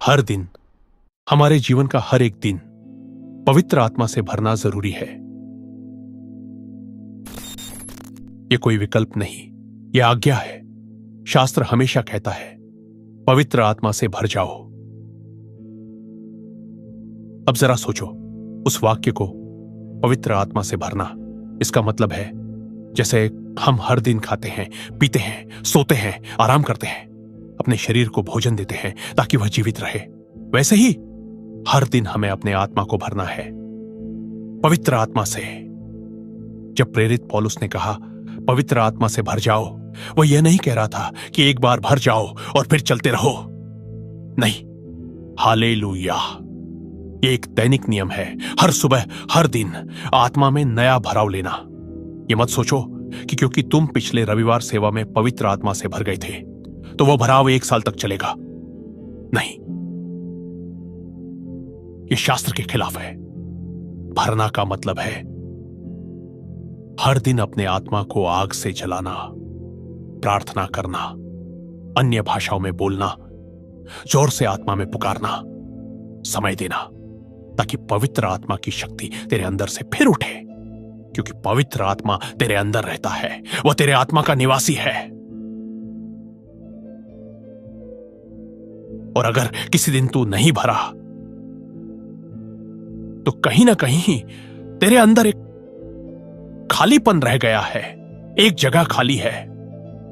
हर दिन, हमारे जीवन का हर एक दिन पवित्र आत्मा से भरना जरूरी है। यह कोई विकल्प नहीं, यह आज्ञा है। शास्त्र हमेशा कहता है, पवित्र आत्मा से भर जाओ। अब जरा सोचो, उस वाक्य को, पवित्र आत्मा से भरना, इसका मतलब है जैसे हम हर दिन खाते हैं, पीते हैं, सोते हैं, आराम करते हैं, अपने शरीर को भोजन देते हैं ताकि वह जीवित रहे, वैसे ही हर दिन हमें अपने आत्मा को भरना है पवित्र आत्मा से। जब प्रेरित पौलुस ने कहा पवित्र आत्मा से भर जाओ, वह यह नहीं कह रहा था कि एक बार भर जाओ और फिर चलते रहो। नहीं, हालेलुया, यह एक दैनिक नियम है। हर सुबह, हर दिन आत्मा में नया भराव लेना। यह मत सोचो कि क्योंकि तुम पिछले रविवार सेवा में पवित्र आत्मा से भर गए थे तो वह भराव 1 साल तक चलेगा। नहीं, यह शास्त्र के खिलाफ है। भरना का मतलब है हर दिन अपने आत्मा को आग से जलाना, प्रार्थना करना, अन्य भाषाओं में बोलना, जोर से आत्मा में पुकारना, समय देना, ताकि पवित्र आत्मा की शक्ति तेरे अंदर से फिर उठे। क्योंकि पवित्र आत्मा तेरे अंदर रहता है, वह तेरे आत्मा का निवासी है। और अगर किसी दिन तू नहीं भरा तो कहीं ना कहीं तेरे अंदर एक खालीपन रह गया है। एक जगह खाली है,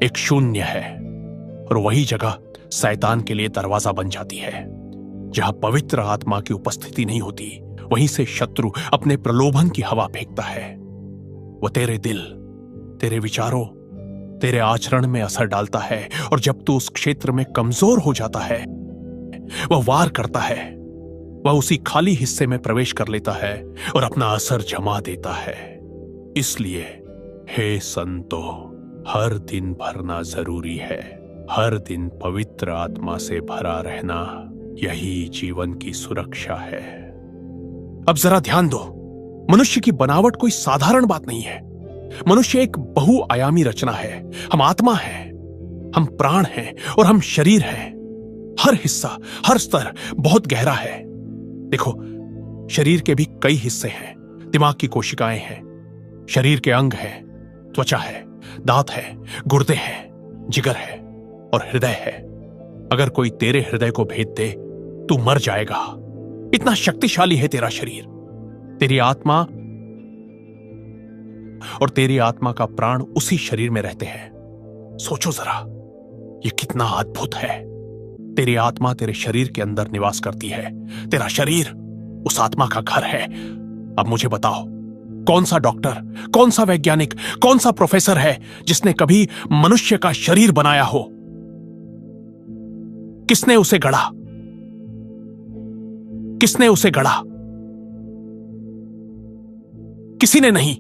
एक शून्य है, और वही जगह शैतान के लिए दरवाजा बन जाती है। जहां पवित्र आत्मा की उपस्थिति नहीं होती, वहीं से शत्रु अपने प्रलोभन की हवा फेंकता है। वह तेरे दिल, तेरे विचारों, तेरे आचरण में असर डालता है, और जब तू उस क्षेत्र में कमजोर हो जाता है, वह वार करता है। वह उसी खाली हिस्से में प्रवेश कर लेता है और अपना असर जमा देता है। इसलिए हे संतो, हर दिन भरना जरूरी है। हर दिन पवित्र आत्मा से भरा रहना, यही जीवन की सुरक्षा है। अब जरा ध्यान दो, मनुष्य की बनावट कोई साधारण बात नहीं है। मनुष्य एक बहुआयामी रचना है। हम आत्मा हैं, हम प्राण हैं और हम शरीर हैं। हर हिस्सा, हर स्तर बहुत गहरा है। देखो, शरीर के भी कई हिस्से हैं। दिमाग की कोशिकाएं हैं, शरीर के अंग हैं, त्वचा है, दांत है, गुर्दे हैं, जिगर है और हृदय है। अगर कोई तेरे हृदय को भेद दे, तू मर जाएगा। इतना शक्तिशाली है तेरा शरीर। तेरी आत्मा और तेरी आत्मा का प्राण उसी शरीर में रहते हैं। सोचो जरा, यह कितना अद्भुत है। तेरी आत्मा तेरे शरीर के अंदर निवास करती है। तेरा शरीर उस आत्मा का घर है। अब मुझे बताओ, कौन सा डॉक्टर, कौन सा वैज्ञानिक, कौन सा प्रोफेसर है जिसने कभी मनुष्य का शरीर बनाया हो? किसने उसे गढ़ा? किसने उसे गढ़ा? किसी ने नहीं।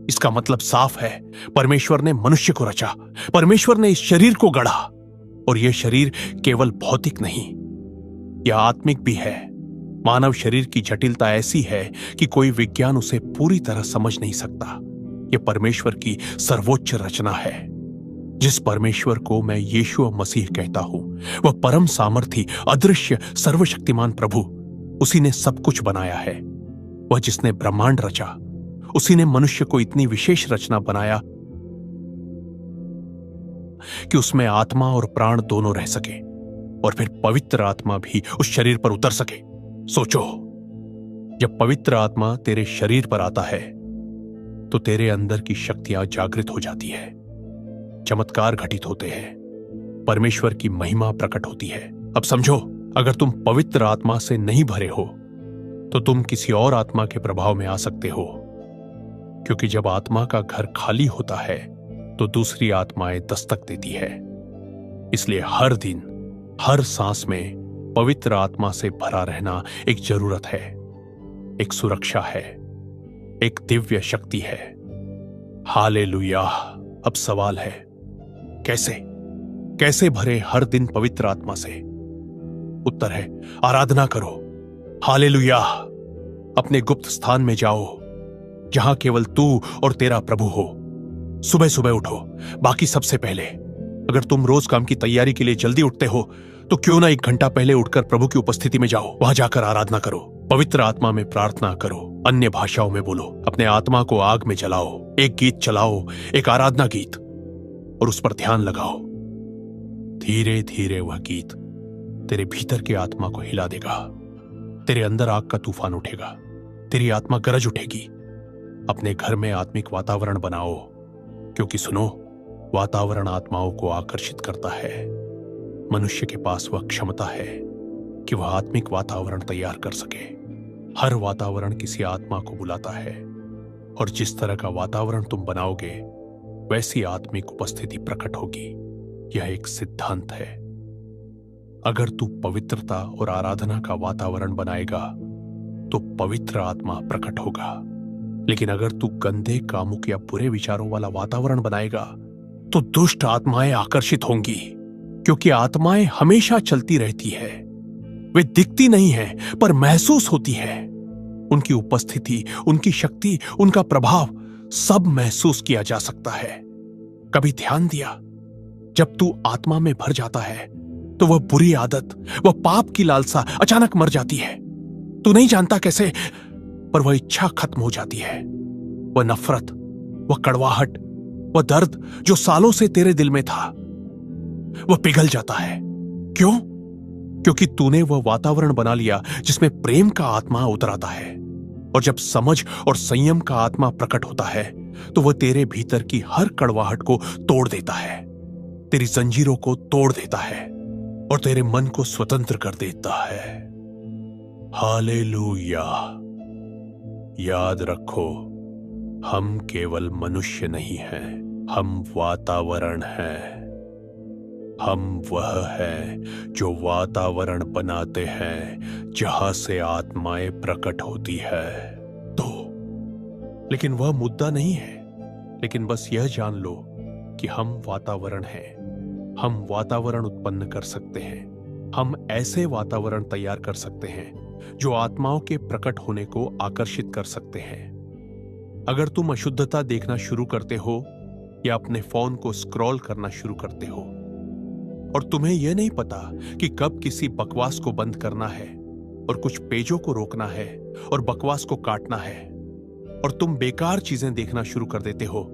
इसका मतलब साफ है, परमेश्वर ने मनुष्य को रचा, परमेश्वर ने इस शरीर को गढ़ा। और यह शरीर केवल भौतिक नहीं, यह आत्मिक भी है। मानव शरीर की जटिलता ऐसी है कि कोई विज्ञान उसे पूरी तरह समझ नहीं सकता। यह परमेश्वर की सर्वोच्च रचना है। जिस परमेश्वर को मैं यीशु मसीह कहता हूं, वह परम सामर्थी, अदृश्य, सर्वशक्तिमान प्रभु, उसी ने सब कुछ बनाया है। वह जिसने ब्रह्मांड रचा, उसी ने मनुष्य को इतनी विशेष रचना बनाया कि उसमें आत्मा और प्राण दोनों रह सके, और फिर पवित्र आत्मा भी उस शरीर पर उतर सके। सोचो, जब पवित्र आत्मा तेरे शरीर पर आता है तो तेरे अंदर की शक्तियां जागृत हो जाती है, चमत्कार घटित होते हैं, परमेश्वर की महिमा प्रकट होती है। अब समझो, अगर तुम पवित्र आत्मा से नहीं भरे हो तो तुम किसी और आत्मा के प्रभाव में आ सकते हो, क्योंकि जब आत्मा का घर खाली होता है तो दूसरी आत्माएं दस्तक देती है। इसलिए हर दिन, हर सांस में पवित्र आत्मा से भरा रहना एक जरूरत है, एक सुरक्षा है, एक दिव्य शक्ति है। हालेलुया। अब सवाल है, कैसे भरे हर दिन पवित्र आत्मा से? उत्तर है, आराधना करो। हालेलुया। अपने गुप्त स्थान में जाओ, जहां केवल तू और तेरा प्रभु हो। सुबह सुबह उठो, बाकी सबसे पहले। अगर तुम रोज काम की तैयारी के लिए जल्दी उठते हो तो क्यों ना 1 घंटा पहले उठकर प्रभु की उपस्थिति में जाओ, वहां जाकर आराधना करो, पवित्र आत्मा में प्रार्थना करो, अन्य भाषाओं में बोलो, अपने आत्मा को आग में जलाओ, एक गीत चलाओ, एक आराधना गीत, और उस पर ध्यान लगाओ। धीरे धीरे वह गीत तेरे भीतर की आत्मा को हिला देगा। तेरे अंदर आग का तूफान उठेगा, तेरी आत्मा गरज उठेगी। अपने घर में आत्मिक वातावरण बनाओ, क्योंकि सुनो, वातावरण आत्माओं को आकर्षित करता है। मनुष्य के पास वह क्षमता है कि वह आत्मिक वातावरण तैयार कर सके। हर वातावरण किसी आत्मा को बुलाता है, और जिस तरह का वातावरण तुम बनाओगे वैसी आत्मिक उपस्थिति प्रकट होगी। यह एक सिद्धांत है। अगर तू पवित्रता और आराधना का वातावरण बनाएगा तो पवित्र आत्मा प्रकट होगा, लेकिन अगर तू गंदे, कामुक या बुरे विचारों वाला वातावरण बनाएगा तो दुष्ट आत्माएं आकर्षित होंगी, क्योंकि आत्माएं हमेशा चलती रहती है। वे दिखती नहीं है पर महसूस होती है। उनकी उपस्थिति, उनकी शक्ति, उनका प्रभाव सब महसूस किया जा सकता है। कभी ध्यान दिया, जब तू आत्मा में भर जाता है तो वह बुरी आदत, वह पाप की लालसा अचानक मर जाती है। तू नहीं जानता कैसे, पर वह इच्छा खत्म हो जाती है। वह नफरत, वह कड़वाहट, वह दर्द जो सालों से तेरे दिल में था, वह पिघल जाता है। क्यों? क्योंकि तूने वह वातावरण बना लिया जिसमें प्रेम का आत्मा उतराता है। और जब समझ और संयम का आत्मा प्रकट होता है तो वह तेरे भीतर की हर कड़वाहट को तोड़ देता है, तेरी जंजीरों को तोड़ देता है और तेरे मन को स्वतंत्र कर देता है। हालेलुया। याद रखो, हम केवल मनुष्य नहीं हैं, हम वातावरण हैं। हम वह हैं जो वातावरण बनाते हैं जहां से आत्माएं प्रकट होती है। तो लेकिन वह मुद्दा नहीं है, लेकिन बस यह जान लो कि हम वातावरण हैं। हम वातावरण उत्पन्न कर सकते हैं। हम ऐसे वातावरण तैयार कर सकते हैं जो आत्माओं के प्रकट होने को आकर्षित कर सकते हैं। अगर तुम अशुद्धता देखना शुरू करते हो या अपने फोन को स्क्रॉल करना शुरू करते हो और तुम्हें यह नहीं पता कि कब किसी बकवास को बंद करना है और कुछ पेजों को रोकना है और बकवास को काटना है, और तुम बेकार चीजें देखना शुरू कर देते हो,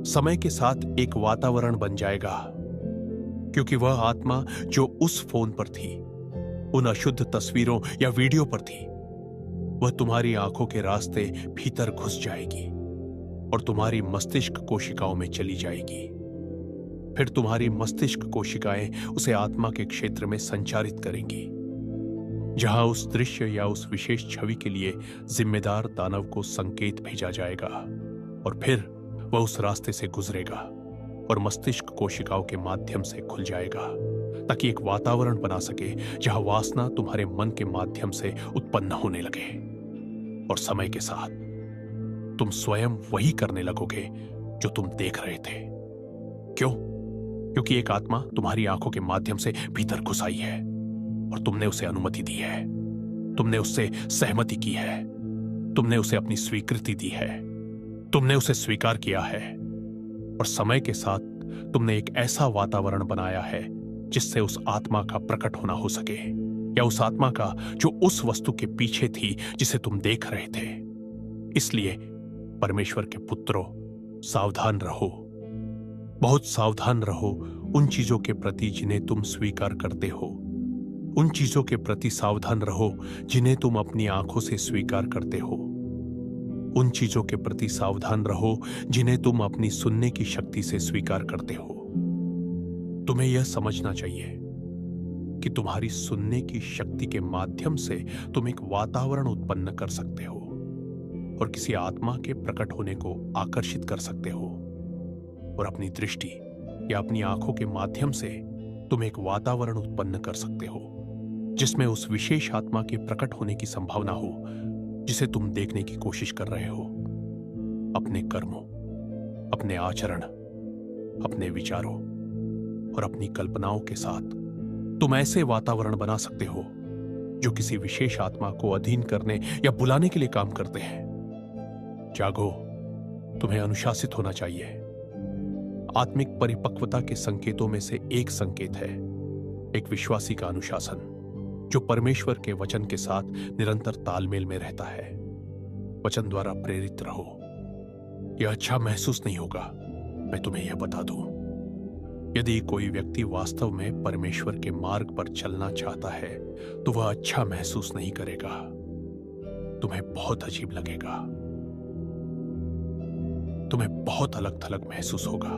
समय के साथ एक वातावरण बन जाएगा। क्योंकि वह आत्मा जो उस फोन पर थी, उन अशुद्ध तस्वीरों या वीडियो पर थी, वह तुम्हारी आंखों के रास्ते भीतर घुस जाएगी और तुम्हारी मस्तिष्क कोशिकाओं में चली जाएगी। फिर तुम्हारी मस्तिष्क कोशिकाएं उसे आत्मा के क्षेत्र में संचारित करेंगी, जहां उस दृश्य या उस विशेष छवि के लिए जिम्मेदार दानव को संकेत भेजा जाएगा, और फिर वह उस रास्ते से गुजरेगा और मस्तिष्क कोशिकाओं के माध्यम से खुल जाएगा, ताकि एक वातावरण बना सके जहां वासना तुम्हारे मन के माध्यम से उत्पन्न होने लगे। और समय के साथ तुम स्वयं वही करने लगोगे जो तुम देख रहे थे। क्यों? क्योंकि एक आत्मा तुम्हारी आंखों के माध्यम से भीतर घुस आई है और तुमने उसे अनुमति दी है, तुमने उससे सहमति की है, तुमने उसे अपनी स्वीकृति दी है, तुमने उसे स्वीकार किया है। और समय के साथ तुमने एक ऐसा वातावरण बनाया है जिससे उस आत्मा का प्रकट होना हो सके, या उस आत्मा का जो उस वस्तु के पीछे थी जिसे तुम देख रहे थे। इसलिए परमेश्वर के पुत्रों, सावधान रहो, बहुत सावधान रहो उन चीजों के प्रति जिन्हें तुम स्वीकार करते हो। उन चीजों के प्रति सावधान रहो जिन्हें तुम अपनी आंखों से स्वीकार करते हो। उन चीजों के प्रति सावधान रहो जिन्हें तुम अपनी सुनने की शक्ति से स्वीकार करते हो। तुम्हें यह समझना चाहिए कि तुम्हारी सुनने की शक्ति के माध्यम से तुम एक वातावरण उत्पन्न कर सकते हो और किसी आत्मा के प्रकट होने को आकर्षित कर सकते हो। और अपनी दृष्टि या अपनी आंखों के माध्यम से तुम एक वातावरण उत्पन्न कर सकते हो जिसमें उस विशेष आत्मा के प्रकट होने की संभावना हो जिसे तुम देखने की कोशिश कर रहे हो। अपने कर्मों, अपने आचरण, अपने विचारों और अपनी कल्पनाओं के साथ तुम ऐसे वातावरण बना सकते हो जो किसी विशेष आत्मा को अधीन करने या बुलाने के लिए काम करते हैं। जागो, तुम्हें अनुशासित होना चाहिए। आत्मिक परिपक्वता के संकेतों में से एक संकेत है एक विश्वासी का अनुशासन जो परमेश्वर के वचन के साथ निरंतर तालमेल में रहता है। वचन द्वारा प्रेरित रहो। यह अच्छा महसूस नहीं होगा, मैं तुम्हें यह बता दूं। यदि कोई व्यक्ति वास्तव में परमेश्वर के मार्ग पर चलना चाहता है तो वह अच्छा महसूस नहीं करेगा। तुम्हें बहुत अजीब लगेगा, तुम्हें बहुत अलग थलग महसूस होगा,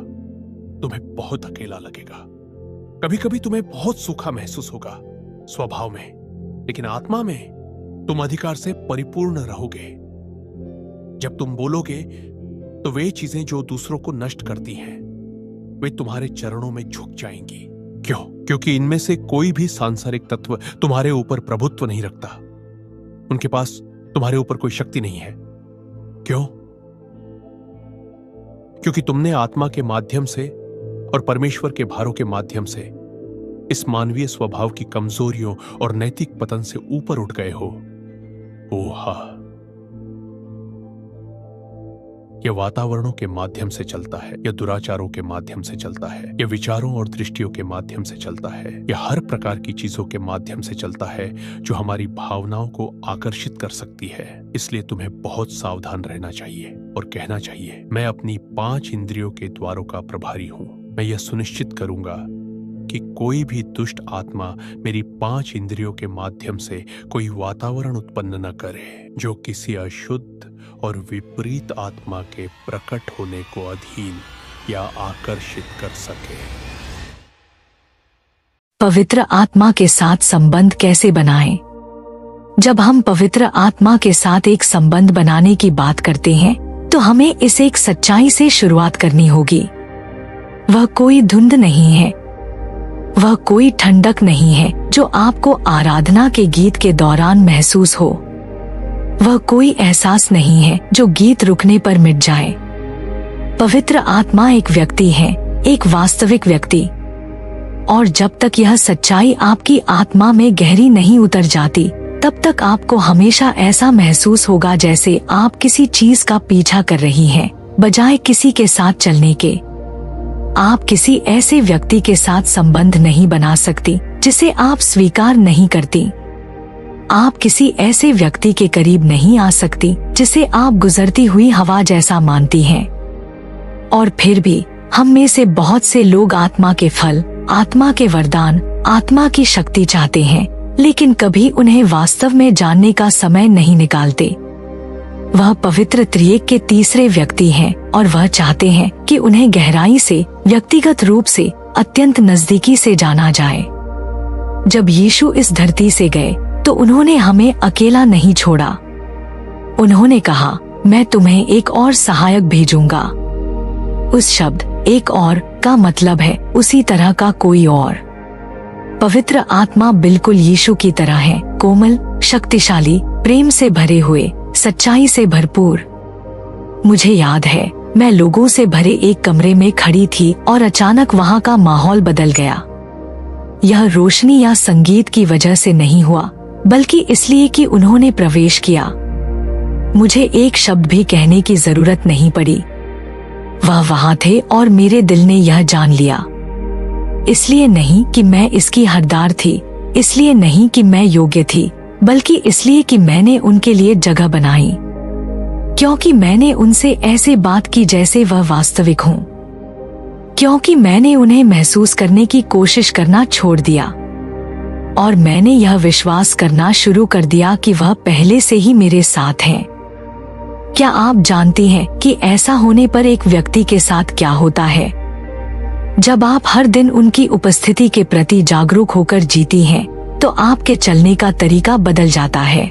तुम्हें बहुत अकेला लगेगा, कभी कभी तुम्हें बहुत सूखा महसूस होगा स्वभाव में, लेकिन आत्मा में तुम अधिकार से परिपूर्ण रहोगे। जब तुम बोलोगे तो वे चीजें जो दूसरों को नष्ट करती हैं वे तुम्हारे चरणों में झुक जाएंगी। क्यों? क्योंकि इनमें से कोई भी सांसारिक तत्व तुम्हारे ऊपर प्रभुत्व नहीं रखता। उनके पास तुम्हारे ऊपर कोई शक्ति नहीं है। क्यों? क्योंकि तुमने आत्मा के माध्यम से और परमेश्वर के भारों के माध्यम से इस मानवीय स्वभाव की कमजोरियों और नैतिक पतन से ऊपर उठ गए हो। ओहा! यह वातावरणों के माध्यम से चलता है, यह दुराचारों के माध्यम से चलता है, यह विचारों और दृष्टियों के माध्यम से चलता है, यह हर प्रकार की चीजों के माध्यम से चलता है जो हमारी भावनाओं को आकर्षित कर सकती है। इसलिए तुम्हें बहुत सावधान रहना चाहिए और कहना चाहिए, मैं अपनी 5 इंद्रियों के द्वारों का प्रभारी हूं। मैं यह सुनिश्चित करूंगा कि कोई भी दुष्ट आत्मा मेरी 5 इंद्रियों के माध्यम से कोई वातावरण उत्पन्न न करे जो किसी अशुद्ध और विपरीत आत्मा के प्रकट होने को अधीन या आकर्षित कर सके। पवित्र आत्मा के साथ संबंध कैसे बनाएं? जब हम पवित्र आत्मा के साथ एक संबंध बनाने की बात करते हैं तो हमें इसे एक सच्चाई से शुरुआत करनी होगी। वह कोई धुंध नहीं है, वह कोई ठंडक नहीं है जो आपको आराधना के गीत के दौरान महसूस हो। वह कोई एहसास नहीं है जो गीत रुकने पर मिट जाए। पवित्र आत्मा एक व्यक्ति है, एक वास्तविक व्यक्ति। और जब तक यह सच्चाई आपकी आत्मा में गहरी नहीं उतर जाती, तब तक आपको हमेशा ऐसा महसूस होगा जैसे आप किसी चीज का पीछा कर रही हैं, बजाय किसी के साथ चलने के। आप किसी ऐसे व्यक्ति के साथ संबंध नहीं बना सकती जिसे आप स्वीकार नहीं करती। आप किसी ऐसे व्यक्ति के करीब नहीं आ सकती जिसे आप गुजरती हुई हवा जैसा मानती हैं। और फिर भी हम में से बहुत से लोग आत्मा के फल, आत्मा के वरदान, आत्मा की शक्ति चाहते हैं, लेकिन कभी उन्हें वास्तव में जानने का समय नहीं निकालते। वह पवित्र त्रिएक के तीसरे व्यक्ति हैं और वह चाहते हैं कि उन्हें गहराई से, व्यक्तिगत रूप से, अत्यंत नजदीकी से जाना जाए। जब यीशु इस धरती से गए तो उन्होंने हमें अकेला नहीं छोड़ा। उन्होंने कहा, मैं तुम्हें एक और सहायक भेजूंगा। उस शब्द एक और का मतलब है उसी तरह का कोई और। पवित्र आत्मा बिल्कुल यीशु की तरह है, कोमल, शक्तिशाली, प्रेम से भरे हुए, सच्चाई से भरपूर। मुझे याद है, मैं लोगों से भरे एक कमरे में खड़ी थी और अचानक वहाँ का माहौल बदल गया। यह रोशनी या संगीत की वजह से नहीं हुआ, बल्कि इसलिए कि उन्होंने प्रवेश किया। मुझे एक शब्द भी कहने की जरूरत नहीं पड़ी। वह वहाँ थे और मेरे दिल ने यह जान लिया। इसलिए नहीं कि मैं इसकी हकदार थी, इसलिए नहीं कि मैं योग्य थी, बल्कि इसलिए कि मैंने उनके लिए जगह बनाई, क्योंकि मैंने उनसे ऐसे बात की जैसे वह वास्तविक हों, क्योंकि मैंने उन्हें महसूस करने की कोशिश करना छोड़ दिया और मैंने यह विश्वास करना शुरू कर दिया कि वह पहले से ही मेरे साथ हैं। क्या आप जानती हैं कि ऐसा होने पर एक व्यक्ति के साथ क्या होता है? जब आप हर दिन उनकी उपस्थिति के प्रति जागरूक होकर जीती हैं, तो आपके चलने का तरीका बदल जाता है,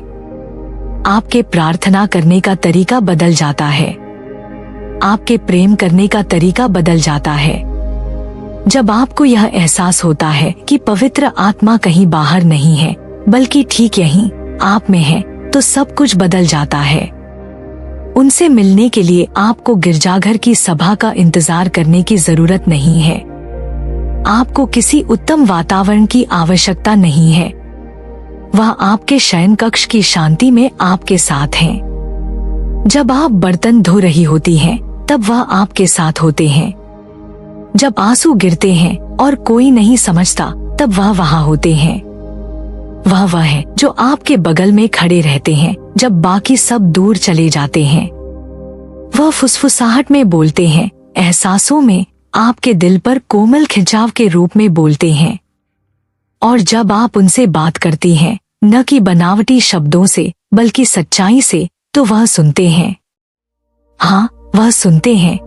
आपके प्रार्थना करने का तरीका बदल जाता है, आपके प्रेम करने का तरीका बदल जाता है। जब आपको यह एहसास होता है कि पवित्र आत्मा कहीं बाहर नहीं है, बल्कि ठीक यहीं आप में है, तो सब कुछ बदल जाता है। उनसे मिलने के लिए आपको गिरजाघर की सभा का इंतजार करने की जरूरत नहीं है। आपको किसी उत्तम वातावरण की आवश्यकता नहीं है। वह आपके शयन कक्ष की शांति में आपके साथ हैं। जब आप बर्तन धो रही होती हैं, तब वह आपके साथ होते हैं। जब आंसू गिरते हैं और कोई नहीं समझता, तब वह वहाँ होते हैं। वह है जो आपके बगल में खड़े रहते हैं जब बाकी सब दूर चले जाते हैं। वह फुसफुसाहट में बोलते हैं, एहसासों में, आपके दिल पर कोमल खिंचाव के रूप में बोलते हैं। और जब आप उनसे बात करती हैं, न कि बनावटी शब्दों से बल्कि सच्चाई से, तो वह सुनते हैं। हाँ, वह सुनते हैं।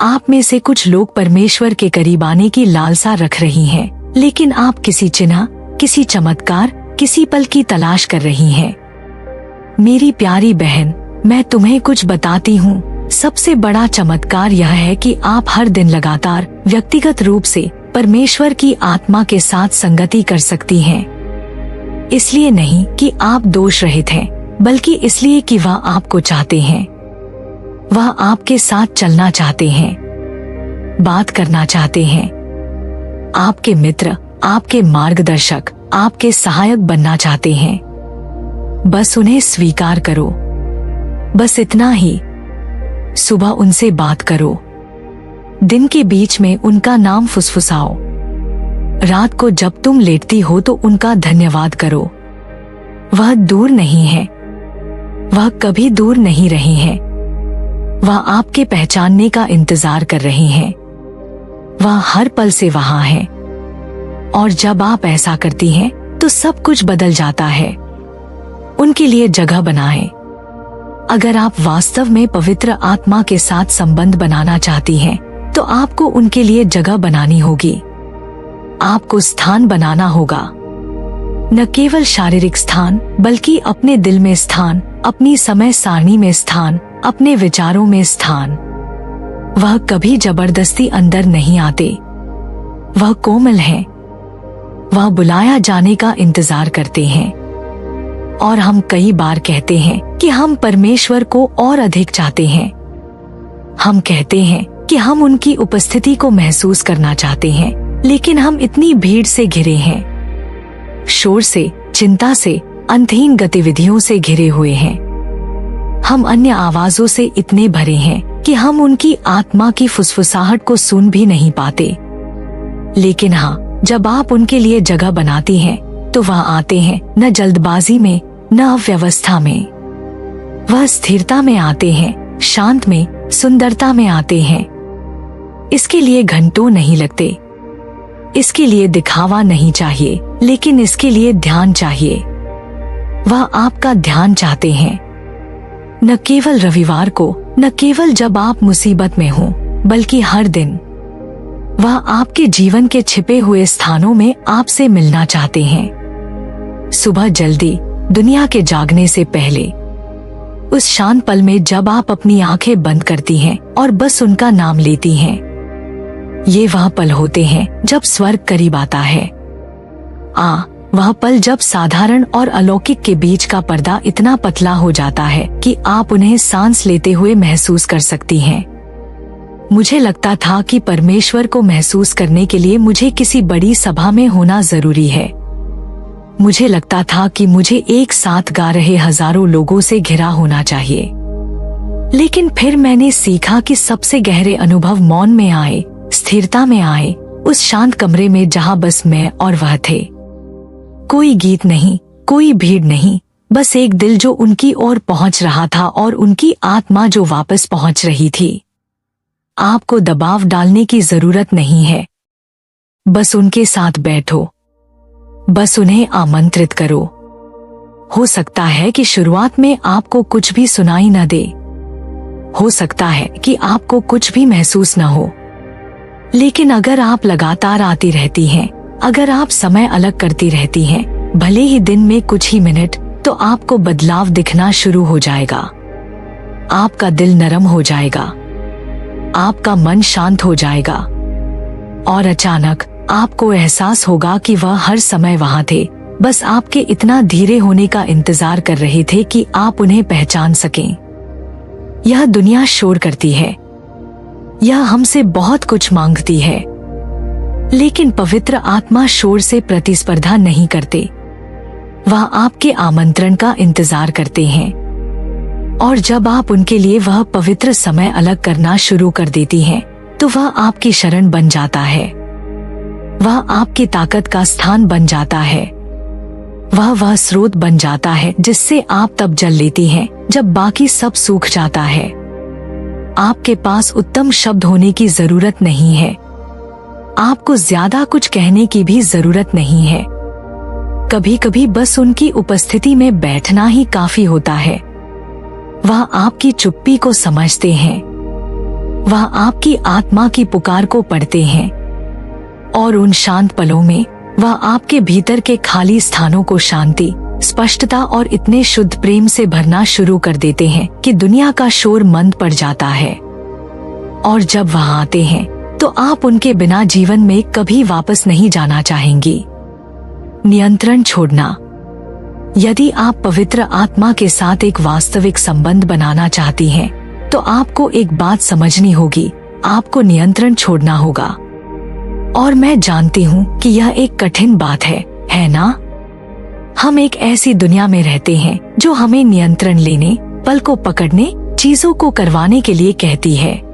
आप में से कुछ लोग परमेश्वर के करीब आने की लालसा रख रही हैं, लेकिन आप किसी चिन्ह, किसी चमत्कार, किसी पल की तलाश कर रही हैं। मेरी प्यारी बहन, मैं तुम्हें कुछ बताती हूँ। सबसे बड़ा चमत्कार यह है कि आप हर दिन लगातार व्यक्तिगत रूप से परमेश्वर की आत्मा के साथ संगति कर सकती हैं। इसलिए नहीं कि आप दोष रहित हैं, बल्कि इसलिए कि वह आपको चाहते हैं। वह आपके साथ चलना चाहते हैं, बात करना चाहते हैं। आपके मित्र, आपके मार्गदर्शक, आपके सहायक बनना चाहते हैं। बस उन्हें स्वीकार करो। बस इतना ही। सुबह उनसे बात करो। दिन के बीच में उनका नाम फुसफुसाओ। रात को जब तुम लेटती हो तो उनका धन्यवाद करो। वह दूर नहीं है। वह कभी दूर नहीं रही हैं। वह आपके पहचानने का इंतजार कर रही हैं। वह हर पल से वहां है। और जब आप ऐसा करती हैं, तो सब कुछ बदल जाता है। उनके लिए जगह बनाएं। अगर आप वास्तव में पवित्र आत्मा के साथ संबंध बनाना चाहती हैं, तो आपको उनके लिए जगह बनानी होगी। आपको स्थान बनाना होगा। न केवल शारीरिक स्थान, बल्कि अपने दिल में स्थान, अपनी समय सारणी में स्थान, अपने विचारों में स्थान। वह कभी जबरदस्ती अंदर नहीं आते। वह कोमल हैं। वह बुलाया जाने का इंतजार करते हैं। और हम कई बार कहते हैं कि हम परमेश्वर को और अधिक चाहते हैं। हम कहते हैं कि हम उनकी उपस्थिति को महसूस करना चाहते हैं, लेकिन हम इतनी भीड़ से घिरे हैं, शोर से, चिंता से, अंतहीन गतिविधियों से घिरे हुए हैं। हम अन्य आवाजों से इतने भरे हैं कि हम उनकी आत्मा की फुसफुसाहट को सुन भी नहीं पाते। लेकिन हाँ, जब आप उनके लिए जगह बनाती हैं, तो वह आते हैं, न जल्दबाजी में, न अव्यवस्था में। वह स्थिरता में आते हैं, शांत में, सुंदरता में आते हैं। इसके लिए घंटों नहीं लगते। इसके लिए दिखावा नहीं चाहिए, लेकिन इसके लिए ध्यान चाहिए। वह आपका ध्यान चाहते हैं। न केवल रविवार को, न केवल जब आप मुसीबत में हो, बल्कि हर दिन। वह आपके जीवन के छिपे हुए स्थानों में आपसे मिलना चाहते हैं। सुबह जल्दी, दुनिया के जागने से पहले, उस शांत पल में जब आप अपनी आंखें बंद करती हैं और बस उनका नाम लेती हैं। ये वह पल होते हैं जब स्वर्ग करीब आता है। वह पल जब साधारण और अलौकिक के बीच का पर्दा इतना पतला हो जाता है कि आप उन्हें सांस लेते हुए महसूस कर सकती हैं। मुझे लगता था कि परमेश्वर को महसूस करने के लिए मुझे किसी बड़ी सभा में होना जरूरी है। मुझे लगता था कि मुझे एक साथ गा रहे हजारों लोगों से घिरा होना चाहिए। लेकिन फिर मैंने सीखा कि सबसे गहरे अनुभव मौन में आए, स्थिरता में आए, उस शांत कमरे में जहां बस मैं और वह थे। कोई गीत नहीं, कोई भीड़ नहीं, बस एक दिल जो उनकी ओर पहुंच रहा था और उनकी आत्मा जो वापस पहुंच रही थी। आपको दबाव डालने की जरूरत नहीं है। बस उनके साथ बैठो। बस उन्हें आमंत्रित करो। हो सकता है कि शुरुआत में आपको कुछ भी सुनाई न दे। हो सकता है कि आपको कुछ भी महसूस न हो। लेकिन अगर आप लगातार आती रहती हैं, अगर आप समय अलग करती रहती हैं, भले ही दिन में कुछ ही मिनट, तो आपको बदलाव दिखना शुरू हो जाएगा। आपका दिल नरम हो जाएगा। आपका मन शांत हो जाएगा। और अचानक आपको एहसास होगा कि वह हर समय वहां थे, बस आपके इतना धीरे होने का इंतजार कर रहे थे कि आप उन्हें पहचान सकें। यह दुनिया शोर करती है। यह हमसे बहुत कुछ मांगती है। लेकिन पवित्र आत्मा शोर से प्रतिस्पर्धा नहीं करते। वह आपके आमंत्रण का इंतजार करते हैं। और जब आप उनके लिए वह पवित्र समय अलग करना शुरू कर देती हैं, तो वह आपकी शरण बन जाता है। वह आपकी ताकत का स्थान बन जाता है। वह स्रोत बन जाता है जिससे आप तब जल लेती हैं जब बाकी सब सूख जाता है। आपके पास उत्तम शब्द होने की जरूरत नहीं है। आपको ज्यादा कुछ कहने की भी जरूरत नहीं है। कभी कभी बस उनकी उपस्थिति में बैठना ही काफी होता है। वह आपकी चुप्पी को समझते हैं। वह आपकी आत्मा की पुकार को पढ़ते हैं और उन शांत पलों में वह आपके भीतर के खाली स्थानों को शांति, स्पष्टता और इतने शुद्ध प्रेम से भरना शुरू कर देते हैं कि दुनिया का शोर मंद पड़ जाता है। और जब वह आते हैं तो आप उनके बिना जीवन में कभी वापस नहीं जाना चाहेंगी। नियंत्रण छोड़ना। यदि आप पवित्र आत्मा के साथ एक वास्तविक संबंध बनाना चाहती हैं, तो आपको एक बात समझनी होगी, आपको नियंत्रण छोड़ना होगा। और मैं जानती हूँ कि यह एक कठिन बात है ना? हम एक ऐसी दुनिया में रहते हैं जो हमें नियंत्रण लेने, पल को पकड़ने, चीजों को करवाने के लिए कहती है।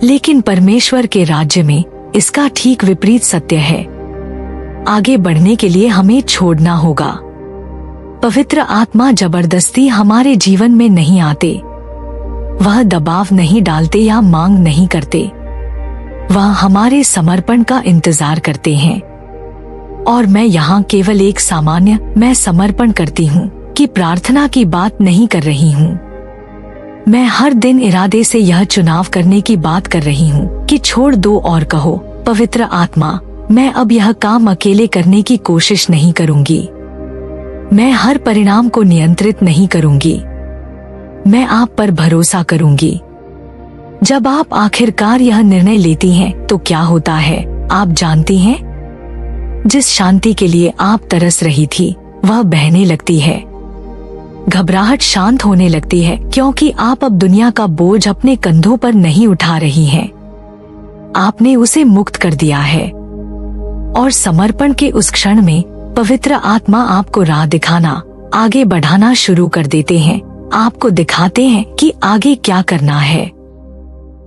लेकिन परमेश्वर के राज्य में इसका ठीक विपरीत सत्य है। आगे बढ़ने के लिए हमें छोड़ना होगा। पवित्र आत्मा जबरदस्ती हमारे जीवन में नहीं आते। वह दबाव नहीं डालते या मांग नहीं करते। वह हमारे समर्पण का इंतजार करते हैं। और मैं यहाँ केवल एक सामान्य मैं समर्पण करती हूँ कि प्रार्थना की बात नहीं कर रही हूँ। मैं हर दिन इरादे से यह चुनाव करने की बात कर रही हूँ कि छोड़ दो और कहो, पवित्र आत्मा, मैं अब यह काम अकेले करने की कोशिश नहीं करूँगी। मैं हर परिणाम को नियंत्रित नहीं करूँगी। मैं आप पर भरोसा करूँगी। जब आप आखिरकार यह निर्णय लेती हैं तो क्या होता है, आप जानती हैं? जिस शांति के लिए आप तरस रही थी वह बहने लगती है। घबराहट शांत होने लगती है क्योंकि आप अब दुनिया का बोझ अपने कंधों पर नहीं उठा रही हैं। आपने उसे मुक्त कर दिया है। और समर्पण के उस क्षण में पवित्र आत्मा आपको राह दिखाना, आगे बढ़ाना शुरू कर देते हैं। आपको दिखाते हैं कि आगे क्या करना है।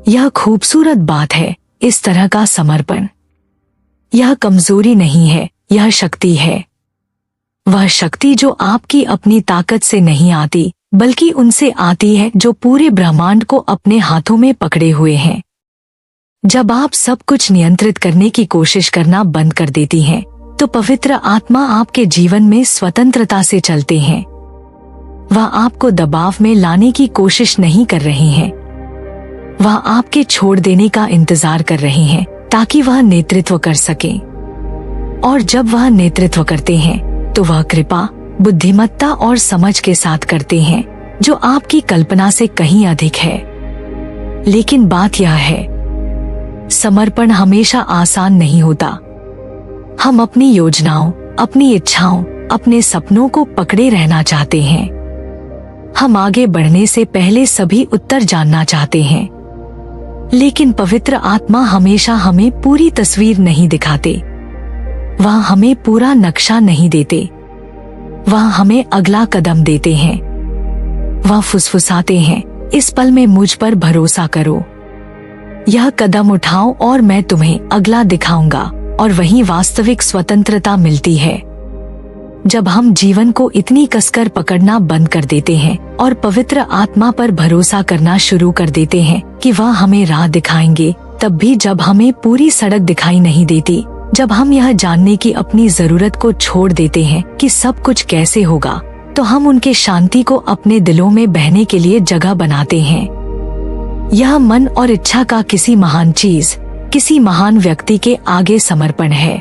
यह खूबसूरत बात है, इस तरह का समर्पण। यह कमजोरी नहीं है, यह शक्ति है। वह शक्ति जो आपकी अपनी ताकत से नहीं आती, बल्कि उनसे आती है जो पूरे ब्रह्मांड को अपने हाथों में पकड़े हुए हैं। जब आप सब कुछ नियंत्रित करने की कोशिश करना बंद कर देती हैं, तो पवित्र आत्मा आपके जीवन में स्वतंत्रता से चलते हैं। वह आपको दबाव में लाने की कोशिश नहीं कर रहे हैं। वह आपके छोड़ देने का इंतजार कर रहे हैं ताकि वह नेतृत्व कर सके। और जब वह नेतृत्व करते हैं तो वह कृपा, बुद्धिमत्ता और समझ के साथ करते हैं जो आपकी कल्पना से कहीं अधिक है। लेकिन बात यह है, समर्पण हमेशा आसान नहीं होता। हम अपनी योजनाओं, अपनी इच्छाओं, अपने सपनों को पकड़े रहना चाहते हैं। हम आगे बढ़ने से पहले सभी उत्तर जानना चाहते हैं। लेकिन पवित्र आत्मा हमेशा हमें पूरी तस्वीर नहीं दिखाते। वह हमें पूरा नक्शा नहीं देते। वह हमें अगला कदम देते हैं। वह फुसफुसाते हैं, इस पल में मुझ पर भरोसा करो। यह कदम उठाओ और मैं तुम्हें अगला दिखाऊंगा। और वही वास्तविक स्वतंत्रता मिलती है। जब हम जीवन को इतनी कसकर पकड़ना बंद कर देते हैं और पवित्र आत्मा पर भरोसा करना शुरू कर देते हैं कि वह हमें राह दिखाएंगे, तब भी जब हमें पूरी सड़क दिखाई नहीं देती, जब हम यह जानने की अपनी जरूरत को छोड़ देते हैं कि सब कुछ कैसे होगा, तो हम उनके शांति को अपने दिलों में बहने के लिए जगह बनाते हैं। यह मन और इच्छा का किसी महान चीज, किसी महान व्यक्ति के आगे समर्पण है।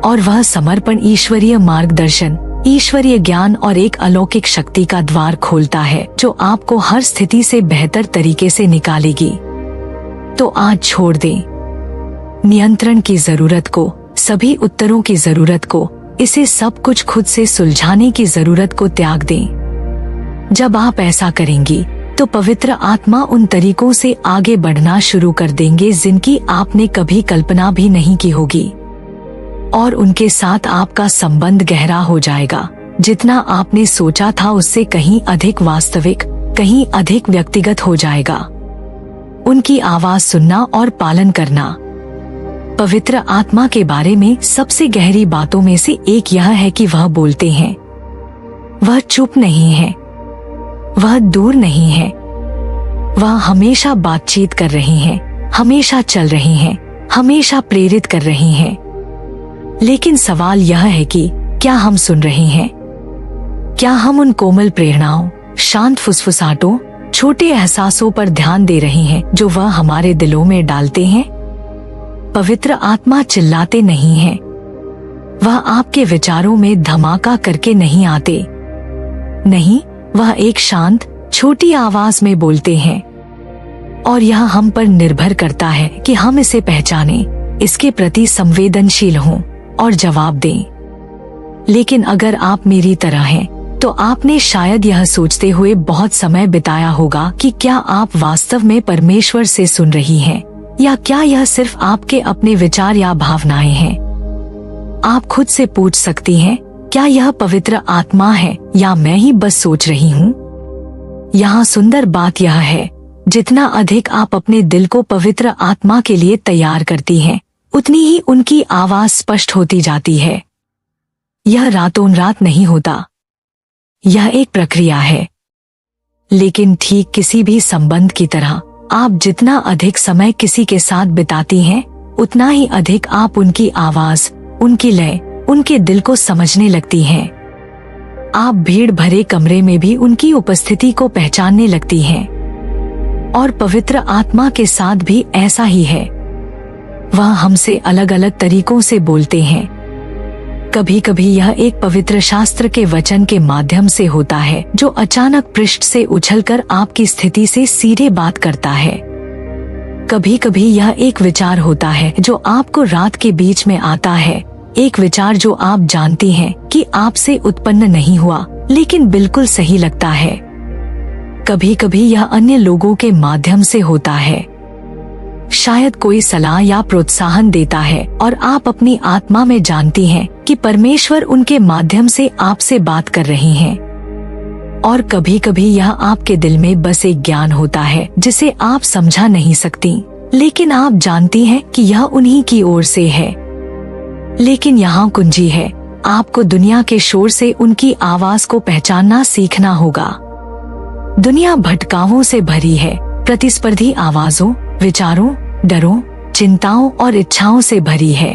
और वह समर्पण ईश्वरीय मार्गदर्शन, ईश्वरीय ज्ञान और एक अलौकिक शक्ति का द्वार खोलता है जो आपको हर स्थिति से बेहतर तरीके से निकालेगी। तो आज छोड़ दें नियंत्रण की जरूरत को, सभी उत्तरों की जरूरत को, इसे सब कुछ खुद से सुलझाने की जरूरत को त्याग दें। जब आप ऐसा करेंगी तो पवित्र आत्मा उन तरीकों से आगे बढ़ना शुरू कर देंगे जिनकी आपने कभी कल्पना भी नहीं की होगी। और उनके साथ आपका संबंध गहरा हो जाएगा, जितना आपने सोचा था उससे कहीं अधिक वास्तविक, कहीं अधिक व्यक्तिगत हो जाएगा। उनकी आवाज सुनना और पालन करना, पवित्र आत्मा के बारे में सबसे गहरी बातों में से एक यह है कि वह बोलते हैं। वह चुप नहीं है, वह दूर नहीं है, वह हमेशा बातचीत कर रही हैं, हमेशा चल रही हैं, हमेशा प्रेरित कर रही हैं। लेकिन सवाल यह है कि क्या हम सुन रहे हैं? क्या हम उन कोमल प्रेरणाओं, शांत फुसफुसाहटों, छोटे एहसासों पर ध्यान दे रहे हैं जो वह हमारे दिलों में डालते हैं? पवित्र आत्मा चिल्लाते नहीं हैं। वह आपके विचारों में धमाका करके नहीं आते। नहीं, वह एक शांत, छोटी आवाज में बोलते हैं। और यह हम पर निर्भर करता है कि हम इसे पहचानें, इसके प्रति संवेदनशील हों और जवाब दें। लेकिन अगर आप मेरी तरह हैं, तो आपने शायद यह सोचते हुए बहुत समय बिताया होगा कि क्या आप वास्तव में परमेश्वर से सुन रही हैं, या क्या यह सिर्फ आपके अपने विचार या भावनाएं हैं। आप खुद से पूछ सकती हैं, क्या यह पवित्र आत्मा है या मैं ही बस सोच रही हूँ? यहाँ सुंदर बात यह है, जितना अधिक आप अपने दिल को पवित्र आत्मा के लिए तैयार करती हैं, उतनी ही उनकी आवाज स्पष्ट होती जाती है। यह रातों रात नहीं होता, यह एक प्रक्रिया है। लेकिन ठीक किसी भी संबंध की तरह, आप जितना अधिक समय किसी के साथ बिताती हैं, उतना ही अधिक आप उनकी आवाज, उनकी लय, उनके दिल को समझने लगती हैं। आप भीड़ भरे कमरे में भी उनकी उपस्थिति को पहचानने लगती हैं। और पवित्र आत्मा के साथ भी ऐसा ही है। वह हमसे अलग अलग तरीकों से बोलते हैं। कभी कभी यह एक पवित्र शास्त्र के वचन के माध्यम से होता है, जो अचानक पृष्ठ से उछलकर आपकी स्थिति से सीधे बात करता है। कभी कभी यह एक विचार होता है जो आपको रात के बीच में आता है, एक विचार जो आप जानती हैं कि आपसे उत्पन्न नहीं हुआ, लेकिन बिल्कुल सही लगता है। कभी कभी यह अन्य लोगों के माध्यम से होता है। शायद कोई सलाह या प्रोत्साहन देता है और आप अपनी आत्मा में जानती हैं कि परमेश्वर उनके माध्यम से आपसे बात कर रही हैं। और कभी कभी यह आपके दिल में बस एक ज्ञान होता है जिसे आप समझा नहीं सकती, लेकिन आप जानती हैं कि यह उन्हीं की ओर से है। लेकिन यहाँ कुंजी है, आपको दुनिया के शोर से उनकी आवाज को पहचानना सीखना होगा। दुनिया भटकावों से भरी है, प्रतिस्पर्धी आवाजों, विचारों, डरों, चिंताओं और इच्छाओं से भरी है।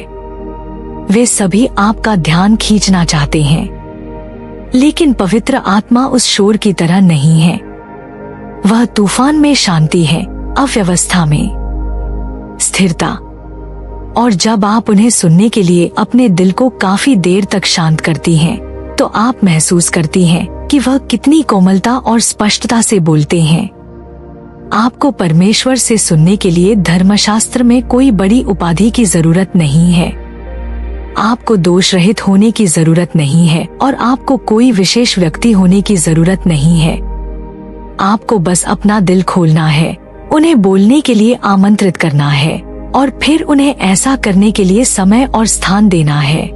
वे सभी आपका ध्यान खींचना चाहते हैं, लेकिन पवित्र आत्मा उस शोर की तरह नहीं है। वह तूफान में शांति है, अव्यवस्था में स्थिरता। और जब आप उन्हें सुनने के लिए अपने दिल को काफी देर तक शांत करती हैं, तो आप महसूस करती हैं कि वह कितनी कोमलता और स्पष्टता से बोलते हैं। आपको परमेश्वर से सुनने के लिए धर्मशास्त्र में कोई बड़ी उपाधि की जरूरत नहीं है। आपको दोष रहित होने की जरूरत नहीं है और आपको कोई विशेष व्यक्ति होने की जरूरत नहीं है। आपको बस अपना दिल खोलना है, उन्हें बोलने के लिए आमंत्रित करना है और फिर उन्हें ऐसा करने के लिए समय और स्थान देना है।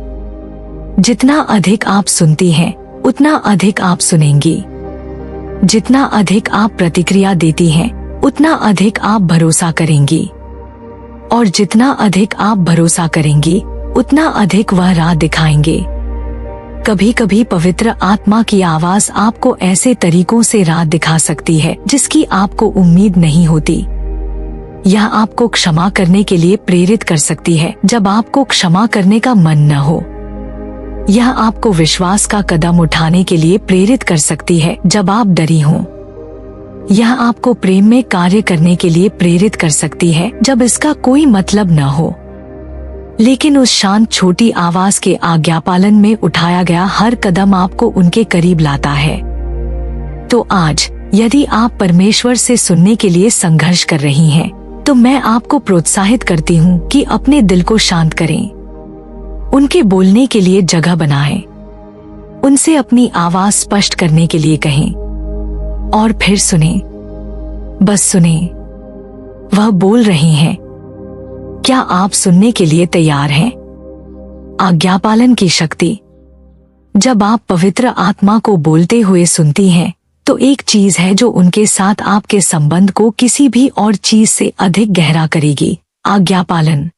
जितना अधिक आप सुनती हैं, उतना अधिक आप सुनेंगी। जितना अधिक आप प्रतिक्रिया देती हैं, उतना अधिक आप भरोसा करेंगी। और जितना अधिक आप भरोसा करेंगी, उतना अधिक वह राह दिखाएंगे। कभी कभी पवित्र आत्मा की आवाज आपको ऐसे तरीकों से राह दिखा सकती है जिसकी आपको उम्मीद नहीं होती। यह आपको क्षमा करने के लिए प्रेरित कर सकती है जब आपको क्षमा करने का मन न हो। यह आपको विश्वास का कदम उठाने के लिए प्रेरित कर सकती है जब आप डरी हों। यह आपको प्रेम में कार्य करने के लिए प्रेरित कर सकती है जब इसका कोई मतलब न हो। लेकिन उस शांत छोटी आवाज के आज्ञापालन में उठाया गया हर कदम आपको उनके करीब लाता है। तो आज यदि आप परमेश्वर से सुनने के लिए संघर्ष कर रही हैं, तो मैं आपको प्रोत्साहित करती हूँ कि अपने दिल को शांत करें, उनके बोलने के लिए जगह बनाएं, उनसे अपनी आवाज स्पष्ट करने के लिए कहें और फिर सुनें, बस सुनें। वह बोल रहे हैं। क्या आप सुनने के लिए तैयार हैं? आज्ञापालन की शक्ति। जब आप पवित्र आत्मा को बोलते हुए सुनती हैं, तो एक चीज है जो उनके साथ आपके संबंध को किसी भी और चीज से अधिक गहरा करेगी, आज्ञापालन।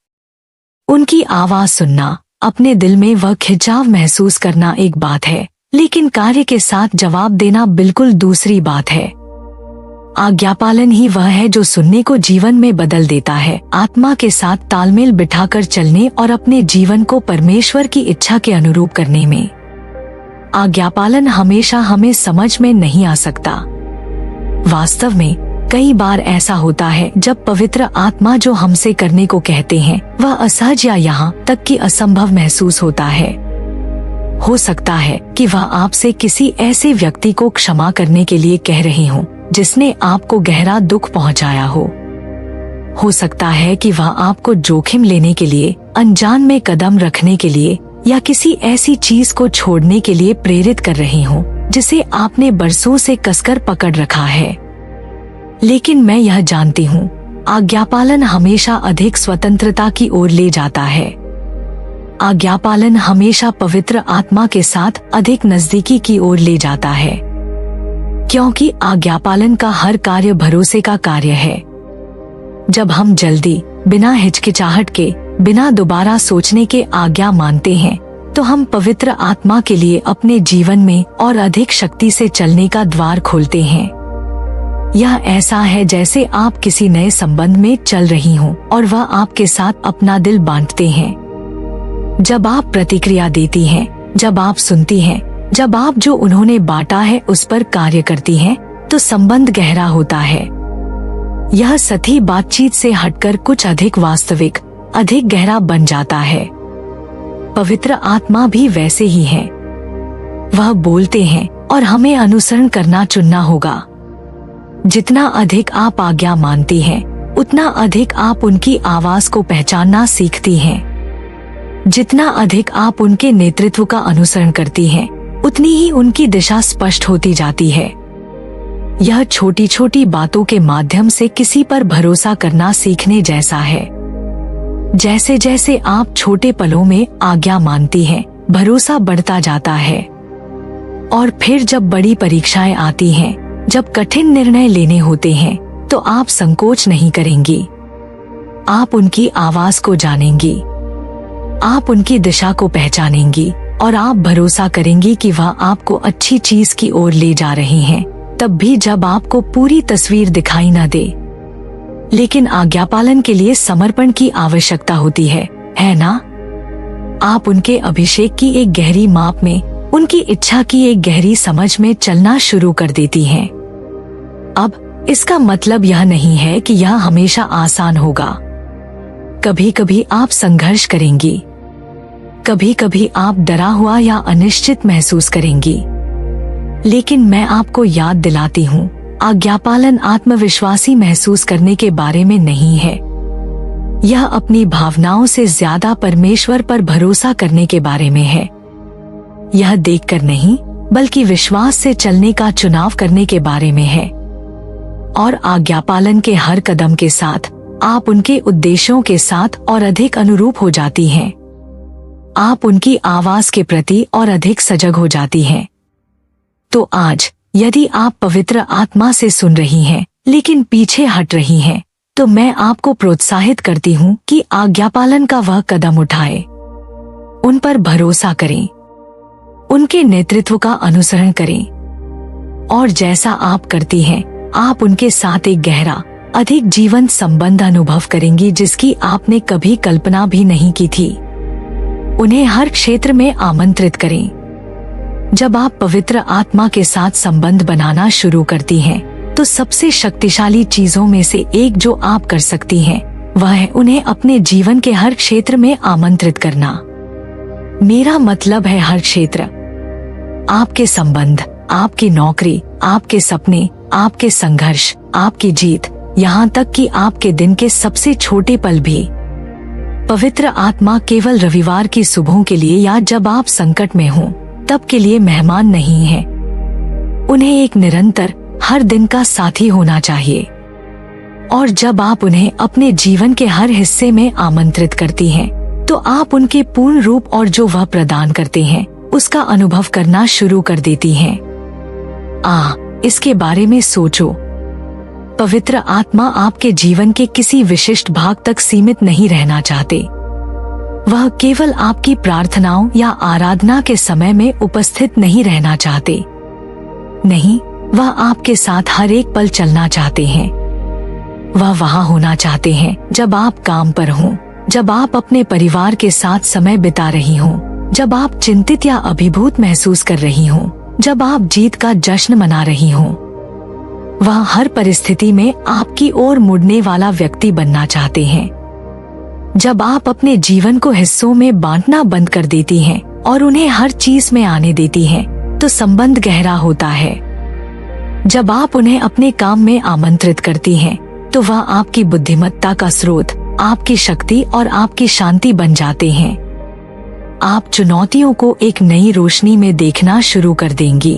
उनकी आवाज सुनना, अपने दिल में वह खिंचाव महसूस करना एक बात है, लेकिन कार्य के साथ जवाब देना बिल्कुल दूसरी बात है। आज्ञापालन ही वह है जो सुनने को जीवन में बदल देता है, आत्मा के साथ तालमेल बिठाकर चलने और अपने जीवन को परमेश्वर की इच्छा के अनुरूप करने में। आज्ञापालन हमेशा हमें समझ में नहीं आ सकता। वास्तव में कई बार ऐसा होता है जब पवित्र आत्मा जो हमसे करने को कहते हैं वह असहज या यहाँ तक कि असंभव महसूस होता है। हो सकता है कि वह आपसे किसी ऐसे व्यक्ति को क्षमा करने के लिए कह रहे हों जिसने आपको गहरा दुख पहुंचाया हो सकता है कि वह आपको जोखिम लेने के लिए, अनजान में कदम रखने के लिए या किसी ऐसी चीज को छोड़ने के लिए प्रेरित कर रहे हों जिसे आपने बरसों से कसकर पकड़ रखा है। लेकिन मैं यह जानती हूँ, आज्ञापालन हमेशा अधिक स्वतंत्रता की ओर ले जाता है। आज्ञापालन हमेशा पवित्र आत्मा के साथ अधिक नजदीकी की ओर ले जाता है, क्योंकि आज्ञापालन का हर कार्य भरोसे का कार्य है। जब हम जल्दी, बिना हिचकिचाहट के, बिना दोबारा सोचने के आज्ञा मानते हैं, तो हम पवित्र आत्मा के लिए अपने जीवन में और अधिक शक्ति से चलने का द्वार खोलते हैं। यह ऐसा है जैसे आप किसी नए संबंध में चल रही हों और वह आपके साथ अपना दिल बांटते हैं। जब आप प्रतिक्रिया देती हैं, जब आप सुनती हैं, जब आप जो उन्होंने बांटा है उस पर कार्य करती हैं, तो संबंध गहरा होता है। यह सतही बातचीत से हटकर कुछ अधिक वास्तविक, अधिक गहरा बन जाता है। पवित्र आत्मा भी वैसे ही है। वह बोलते हैं और हमें अनुसरण करना चुनना होगा। जितना अधिक आप आज्ञा मानती हैं, उतना अधिक आप उनकी आवाज को पहचानना सीखती हैं। जितना अधिक आप उनके नेतृत्व का अनुसरण करती हैं, उतनी ही उनकी दिशा स्पष्ट होती जाती है। यह छोटी छोटी बातों के माध्यम से किसी पर भरोसा करना सीखने जैसा है। जैसे जैसे आप छोटे पलों में आज्ञा मानती हैं, भरोसा बढ़ता जाता है। और फिर जब बड़ी परीक्षाएं आती हैं, जब कठिन निर्णय लेने होते हैं, तो आप संकोच नहीं करेंगी। आप उनकी आवाज को जानेंगी, आप उनकी दिशा को पहचानेंगी और आप भरोसा करेंगी कि वह आपको अच्छी चीज की ओर ले जा रहे हैं, तब भी जब आपको पूरी तस्वीर दिखाई न दे। लेकिन आज्ञापालन के लिए समर्पण की आवश्यकता होती है ना? आप उनके अभिषेक की एक गहरी माप में, उनकी इच्छा की एक गहरी समझ में चलना शुरू कर देती हैं। अब इसका मतलब यह नहीं है कि यह हमेशा आसान होगा। कभी कभी आप संघर्ष करेंगी, कभी कभी आप डरा हुआ या अनिश्चित महसूस करेंगी। लेकिन मैं आपको याद दिलाती हूँ, आज्ञापालन आत्मविश्वासी महसूस करने के बारे में नहीं है। यह अपनी भावनाओं से ज्यादा परमेश्वर पर भरोसा करने के बारे में है। यह देखकर नहीं, बल्कि विश्वास से चलने का चुनाव करने के बारे में है। और आज्ञापालन के हर कदम के साथ आप उनके उद्देश्यों के साथ और अधिक अनुरूप हो जाती हैं। आप उनकी आवाज के प्रति और अधिक सजग हो जाती हैं। तो आज यदि आप पवित्र आत्मा से सुन रही हैं, लेकिन पीछे हट रही हैं, तो मैं आपको प्रोत्साहित करती हूँ कि आज्ञापालन का वह कदम उठाएं। उन पर भरोसा करें, उनके नेतृत्व का अनुसरण करें, और जैसा आप करती हैं, आप उनके साथ एक गहरा, अधिक जीवंत संबंध अनुभव करेंगी जिसकी आपने कभी कल्पना भी नहीं की थी। उन्हें हर क्षेत्र में आमंत्रित करें। जब आप पवित्र आत्मा के साथ संबंध बनाना शुरू करती हैं, तो सबसे शक्तिशाली चीजों में से एक जो आप कर सकती हैं, वह है उन्हें अपने जीवन के हर क्षेत्र में आमंत्रित करना। मेरा मतलब है हर क्षेत्र। आपके संबंध, आपकी नौकरी, आपके सपने, आपके संघर्ष, आपकी जीत, यहाँ तक कि आपके दिन के सबसे छोटे पल भी। पवित्र आत्मा केवल रविवार की सुबहों के लिए या जब आप संकट में हों तब के लिए मेहमान नहीं है। उन्हें एक निरंतर, हर दिन का साथी होना चाहिए। और जब आप उन्हें अपने जीवन के हर हिस्से में आमंत्रित करती हैं, तो आप उनके पूर्ण रूप और जो वह प्रदान करते हैं उसका अनुभव करना शुरू कर देती हैं। इसके बारे में सोचो। पवित्र आत्मा आपके जीवन के किसी विशिष्ट भाग तक सीमित नहीं रहना चाहते। वह केवल आपकी प्रार्थनाओं या आराधना के समय में उपस्थित नहीं रहना चाहते। नहीं, वह आपके साथ हर एक पल चलना चाहते हैं। वह वहाँ होना चाहते हैं जब आप काम पर हों, जब आप अपने परिवार के साथ समय बिता रही हों, जब आप चिंतित या अभिभूत महसूस कर रही हों, जब आप जीत का जश्न मना रही हों। वह हर परिस्थिति में आपकी ओर मुड़ने वाला व्यक्ति बनना चाहते हैं। जब आप अपने जीवन को हिस्सों में बांटना बंद कर देती हैं और उन्हें हर चीज में आने देती हैं, तो संबंध गहरा होता है। जब आप उन्हें अपने काम में आमंत्रित करती हैं, तो वह आपकी बुद्धिमत्ता का स्रोत, आपकी शक्ति और आपकी शांति बन जाते हैं। आप चुनौतियों को एक नई रोशनी में देखना शुरू कर देंगी।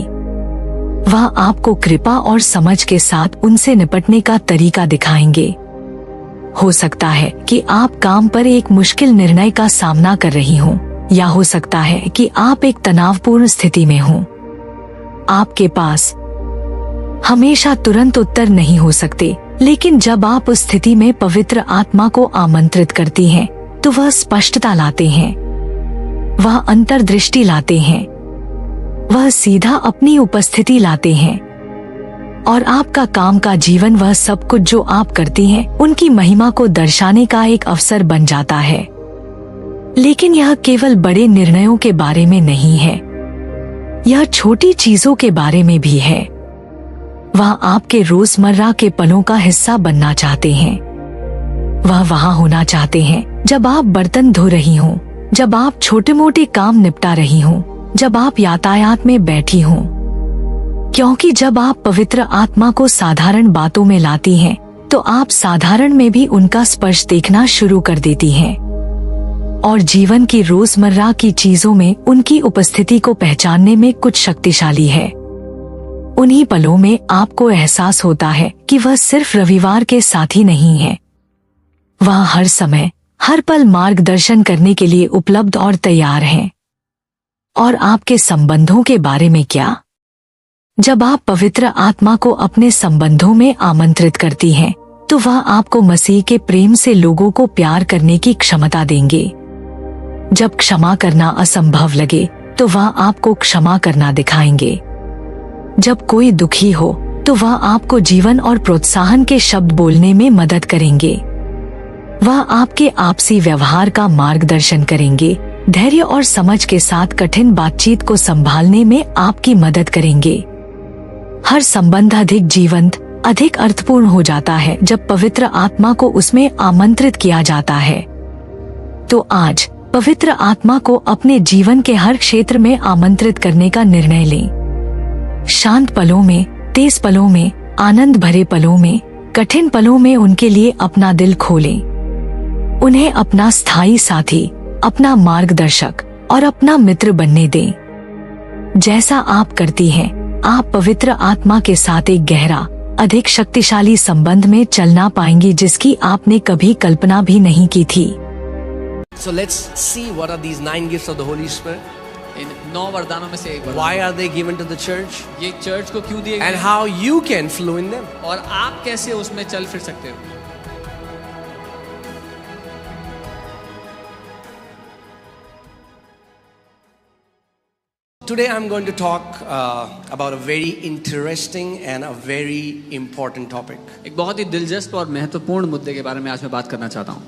वह आपको कृपा और समझ के साथ उनसे निपटने का तरीका दिखाएंगे। हो सकता है कि आप काम पर एक मुश्किल निर्णय का सामना कर रही हों, या हो सकता है कि आप एक तनावपूर्ण स्थिति में हों। आपके पास हमेशा तुरंत उत्तर नहीं हो सकते, लेकिन जब आप उस स्थिति में पवित्र आत्मा को आमंत्रित करती हैं, तो वह स्पष्टता लाते हैं, वह अंतर्दृष्टि लाते हैं, वह सीधा अपनी उपस्थिति लाते हैं, और आपका काम का जीवन, वह सब कुछ जो आप करती हैं, उनकी महिमा को दर्शाने का एक अवसर बन जाता है। लेकिन यह केवल बड़े निर्णयों के बारे में नहीं है, यह छोटी चीजों के बारे में भी है। वह आपके रोजमर्रा के पलों का हिस्सा बनना चाहते हैं। वह वहाँ होना चाहते हैं जब आप बर्तन धो रही हों, जब आप छोटे मोटे काम निपटा रही हों, जब आप यातायात में बैठी हों। क्योंकि जब आप पवित्र आत्मा को साधारण बातों में लाती हैं, तो आप साधारण में भी उनका स्पर्श देखना शुरू कर देती हैं, और जीवन की रोजमर्रा की चीजों में उनकी उपस्थिति को पहचानने में कुछ शक्तिशाली है। उन्हीं पलों में आपको एहसास होता है कि वह सिर्फ रविवार के साथी नहीं है। वह हर समय, हर पल मार्गदर्शन करने के लिए उपलब्ध और तैयार हैं। और आपके संबंधों के बारे में क्या? जब आप पवित्र आत्मा को अपने संबंधों में आमंत्रित करती हैं, तो वह आपको मसीह के प्रेम से लोगों को प्यार करने की क्षमता देंगे। जब क्षमा करना असंभव लगे, तो वह आपको क्षमा करना दिखाएंगे। जब कोई दुखी हो, तो वह आपको जीवन और प्रोत्साहन के शब्द बोलने में मदद करेंगे। वह आपके आपसी व्यवहार का मार्गदर्शन करेंगे, धैर्य और समझ के साथ कठिन बातचीत को संभालने में आपकी मदद करेंगे। हर संबंध अधिक जीवंत, अधिक अर्थपूर्ण हो जाता है जब पवित्र आत्मा को उसमें आमंत्रित किया जाता है। तो आज पवित्र आत्मा को अपने जीवन के हर क्षेत्र में आमंत्रित करने का निर्णय लें। शांत पलों में, तेज पलों में, आनंद भरे पलों में, कठिन पलों में उनके लिए अपना दिल खोलें। उन्हें अपना स्थायी साथी, अपना मार्गदर्शक और अपना मित्र बनने दें। जैसा आप करती हैं, आप पवित्र आत्मा के साथ एक गहरा, अधिक शक्तिशाली संबंध में चलना पाएंगी जिसकी आपने कभी कल्पना भी नहीं की थी। So let's see what are these 9 gifts of the Holy Spirit. इन 9 वरदानों में से एक वरदान, Why are they given to the church? ये चर्च को क्यों दिए And गए how you can flow in them. और आप कैसे उसमें चल फिर सकते हो। Today I'm going to talk about a very interesting and a very important topic. एक बहुत ही दिलचस्प और महत्वपूर्ण मुद्दे के बारे में आज मैं बात करना चाहता हूँ,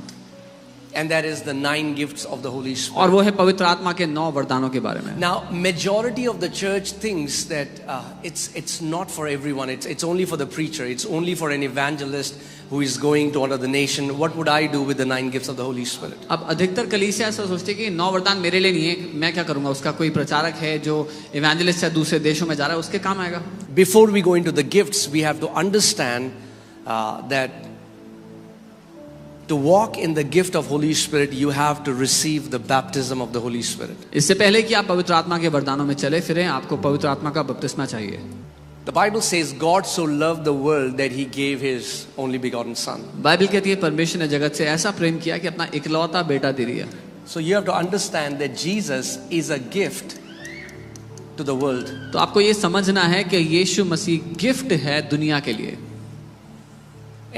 And that is the 9 gifts of the Holy Spirit. और वो है पवित्र आत्मा के 9 वरदानों के बारे में। Now, majority of the church thinks that it's not for everyone. It's only for the preacher. It's only for an evangelist who is going to another nation. What would I do with the 9 gifts of the Holy Spirit? अब अधिकतर कलीसिया ऐसा सोचती है कि 9 वरदान मेरे लिए नहीं है, मैं क्या करूंगा, उसका कोई प्रचारक है जो इवेंजलिस्ट है, दूसरे देशों में जा रहा है, उसके काम आएगा। Before we go into the gifts, we have to understand that to walk in the gift of Holy Spirit, you have to receive the baptism of the Holy Spirit. इससे पहले कि आप पवित्र आत्मा के वरदानों में चले फिरें, आपको पवित्र आत्मा का बपतिस्मा चाहिए। The Bible says God so loved the world that he gave his only begotten son. Bible कहती है परमेश्वर ने जगत से ऐसा प्रेम किया कि अपना इकलौता बेटा दे दिया। So you have to understand that Jesus is a gift to the world. तो आपको ये समझना है कि यीशु मसीह गिफ्ट है दुनिया के लिए।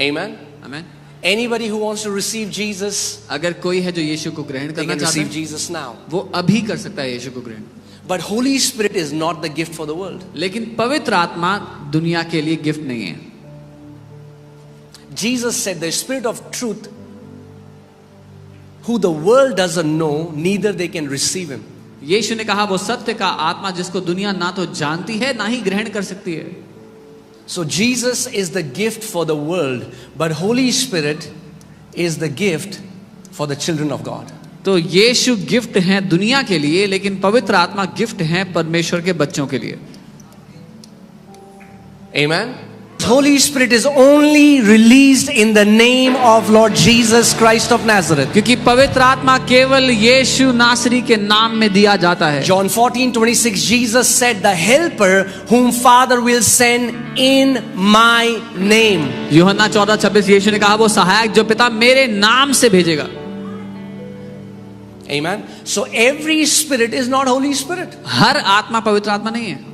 Amen. आमीन। Anybody who wants to receive Jesus, अगर कोई है जो यीशु को ग्रहण they करना can चाहता receive है, Jesus now. वो अभी कर सकता है यीशु को ग्रहण। But Holy Spirit is not the gift for the world. लेकिन पवित्र आत्मा दुनिया के लिए गिफ्ट नहीं है। Jesus said, the Spirit of truth, who the world doesn't know, neither they can receive him. यीशु ने कहा वो सत्य का आत्मा जिसको दुनिया ना तो जानती है ना ही ग्रहण कर सकती है। So Jesus is the gift for the world, but Holy Spirit is the gift for the children of God. तो यीशु गिफ्ट है दुनिया के लिए, लेकिन पवित्र आत्मा गिफ्ट है परमेश्वर के बच्चों के लिए। Amen. Holy Spirit is only released in the name of Lord Jesus Christ of Nazareth. क्योंकि पवित्र आत्मा केवल यीशु नासरी के नाम में दिया जाता है। John 14:26, Jesus said, the helper whom Father will send in my name. यूहन्ना 14:26 यीशु ने कहा वो सहायक जो पिता मेरे नाम से भेजेगा। Amen. So every spirit is not Holy Spirit. हर आत्मा पवित्र आत्मा नहीं है।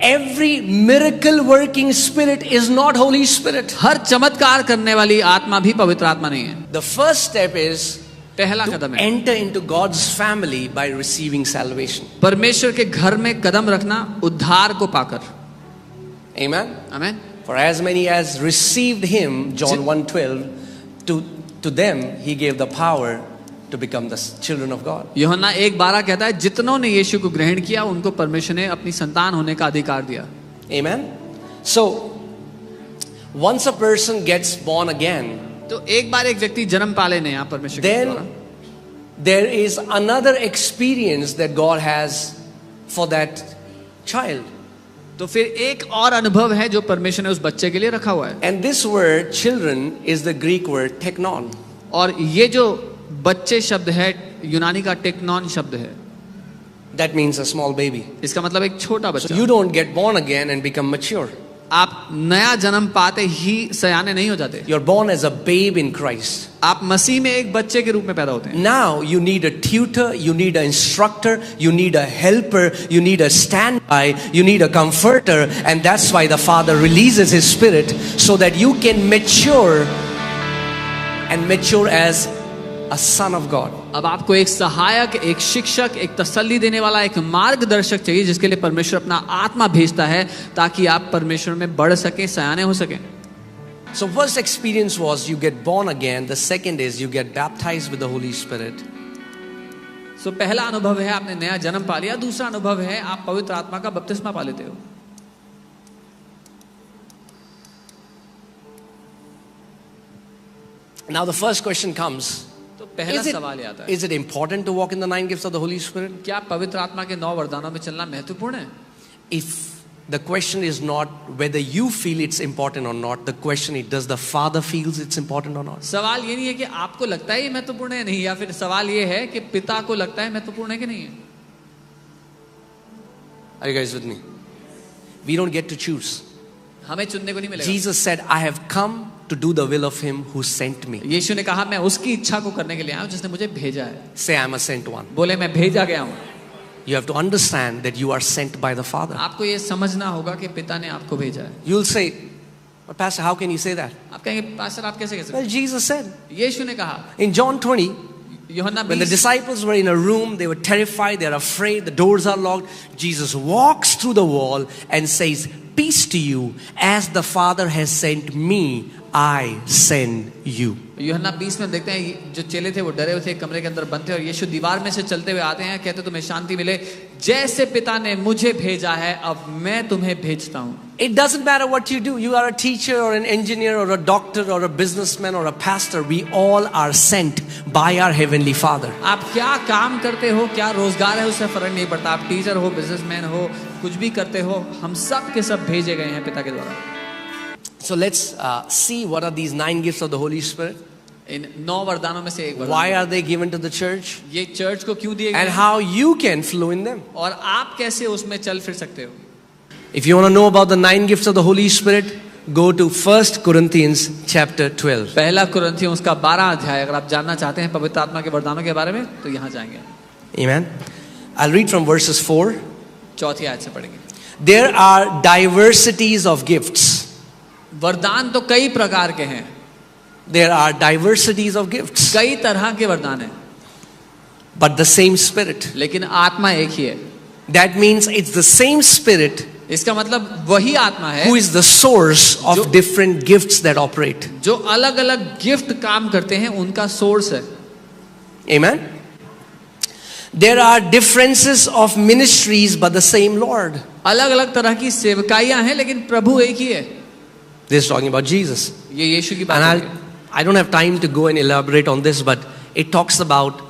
Every miracle working spirit is not Holy Spirit. हर चमत्कार करने वाली आत्मा भी पवित्र आत्मा नहीं है। The first step is पहला to कदम है enter into God's family by receiving salvation. परमेश्वर के घर में कदम रखना उद्धार को पाकर। Amen. आमीन। For as many as received him, John 1:12, to them he gave the power to become the children of God. यूहन्ना 1:12 कहता है जितनों ने यीशु को ग्रहण किया उनको परमेश्वर ने अपनी संतान होने का अधिकार दिया। Amen. So once a person gets born again, तो एक बार एक व्यक्ति जन्म पा लेने यहाँ परमेश्वर के द्वारा, then there is another experience that God has for that child. तो फिर एक और अनुभव है जो परमेश्वर ने उस बच्चे के लिए रखा हुआ है। And this word children is the Greek word teknon. और ये जो बच्चे शब्द है यूनानी का टेक्नॉन शब्द है। That means a small baby. इसका मतलब एक छोटा So बच्चा। you don't get born again and become mature. आप नया जन्म पाते ही सयाने नहीं हो जाते। You're born as a babe in Christ. आप मसीह में एक बच्चे के रूप में पैदा होते हैं। Now you need a tutor, you need an instructor, you need a helper, you need a standby, you need a comforter, and that's why the Father releases His Spirit so that you can mature and mature as a son of God. अब आपको एक सहायक, एक शिक्षक, एक तसल्ली देने वाला, एक मार्गदर्शक चाहिए जिसके लिए परमेश्वर अपना आत्मा भेजता है ताकि आप परमेश्वर में बढ़ सके, सयाने हो सके। So first experience was you get born again. The second is you get baptized with the Holy Spirit. So पहला अनुभव है आपने नया जन्म पा लिया, दूसरा अनुभव है आप पवित्र आत्मा का बपतिस्मा पा लेते हो। Now the first question comes. तो पहला सवाल ये आता है, Is it important to walk in the 9 gifts of the Holy Spirit? क्या पवित्र आत्मा के 9 वरदानों में चलना महत्वपूर्ण है? If the question is not whether you feel it's important or not, the question is does the Father feels it's important or not? सवाल ये नहीं है कि आपको लगता है ये महत्वपूर्ण है नहीं, या फिर सवाल ये है कि पिता को लगता है महत्वपूर्ण है कि नहीं है। Are you guys with me? We don't get to choose. हमें चुनने को नहीं मिलेगा। Jesus said, I have come to do the will of him who sent me. यीशु ने कहा मैं उसकी इच्छा को करने के लिए आया हूं जिसने मुझे भेजा है। Say, I'm a sent one. बोले मैं भेजा गया हूं। You have to understand that you are sent by the Father. आपको ये समझना होगा कि पिता ने आपको भेजा है। You'll say, but Pastor, how can you say that? आप कहेंगे पास्टर आप कैसे कह सकते Well, Jesus said हैं? यीशु ने कहा in John 20, यूहन्ना when the 20 disciples were in a room, they were terrified, they're afraid, the doors are locked. Jesus walks through the wall and says, peace to you, as the Father has sent me, I send you. यूहन्ना 20 में देखते हैं जो चेले थे वो डरे हुए थे, कमरे के अंदर बंद थे और यीशु दीवार में से चलते हुए आते हैं, कहते तुम्हें शांति मिले, जैसे पिता ने मुझे भेजा है अब मैं तुम्हें भेजता हूं। It doesn't matter what you do. You are a teacher or an engineer or a doctor or a businessman or a pastor. We all are sent by our Heavenly Father. आप क्या काम करते हो, क्या रोजगार है, उससे फर्क नहीं पड़ता। आप टीचर हो, बिजनेसमैन हो, कुछ भी करते हो, हम सब के सब भेजे गए हैं पिता के द्वारा। So let's see what are these 9 gifts of the Holy Spirit. इन 9 वरदानों में से एक वरदान, Why are they given to the church? ये चर्च को क्यों दिए गए And हैं how you can flow in them. और आप कैसे उसमें चल फिर सकते हो। If you want to know about the 9 gifts of the Holy Spirit, go to 1 Corinthians chapter 12. पहला कुरिन्थियों उसका 12 अध्याय, अगर आप जानना चाहते हैं पवित्र आत्मा के वरदानों के बारे में तो यहाँ जाएंगे। Amen. I'll read from verses 4. चौथी आयत से पढ़ेंगे। There are diversities of gifts. वरदान तो कई प्रकार के हैं। There are diversities of gifts, कई तरह के वरदान हैं, but the same Spirit. लेकिन आत्मा एक ही है. That means it's the same Spirit इसका मतलब वही आत्मा है who is the source of different gifts that operate. जो अलग अलग गिफ्ट काम करते हैं, उनका सोर्स है. Amen. There are differences of ministries, but the same Lord. अलग अलग तरह की सेवकाइयां हैं, लेकिन प्रभु एक ही है. This is talking about Jesus. ये यीशु की And बात है. I don't have time to go and elaborate on this, but it talks about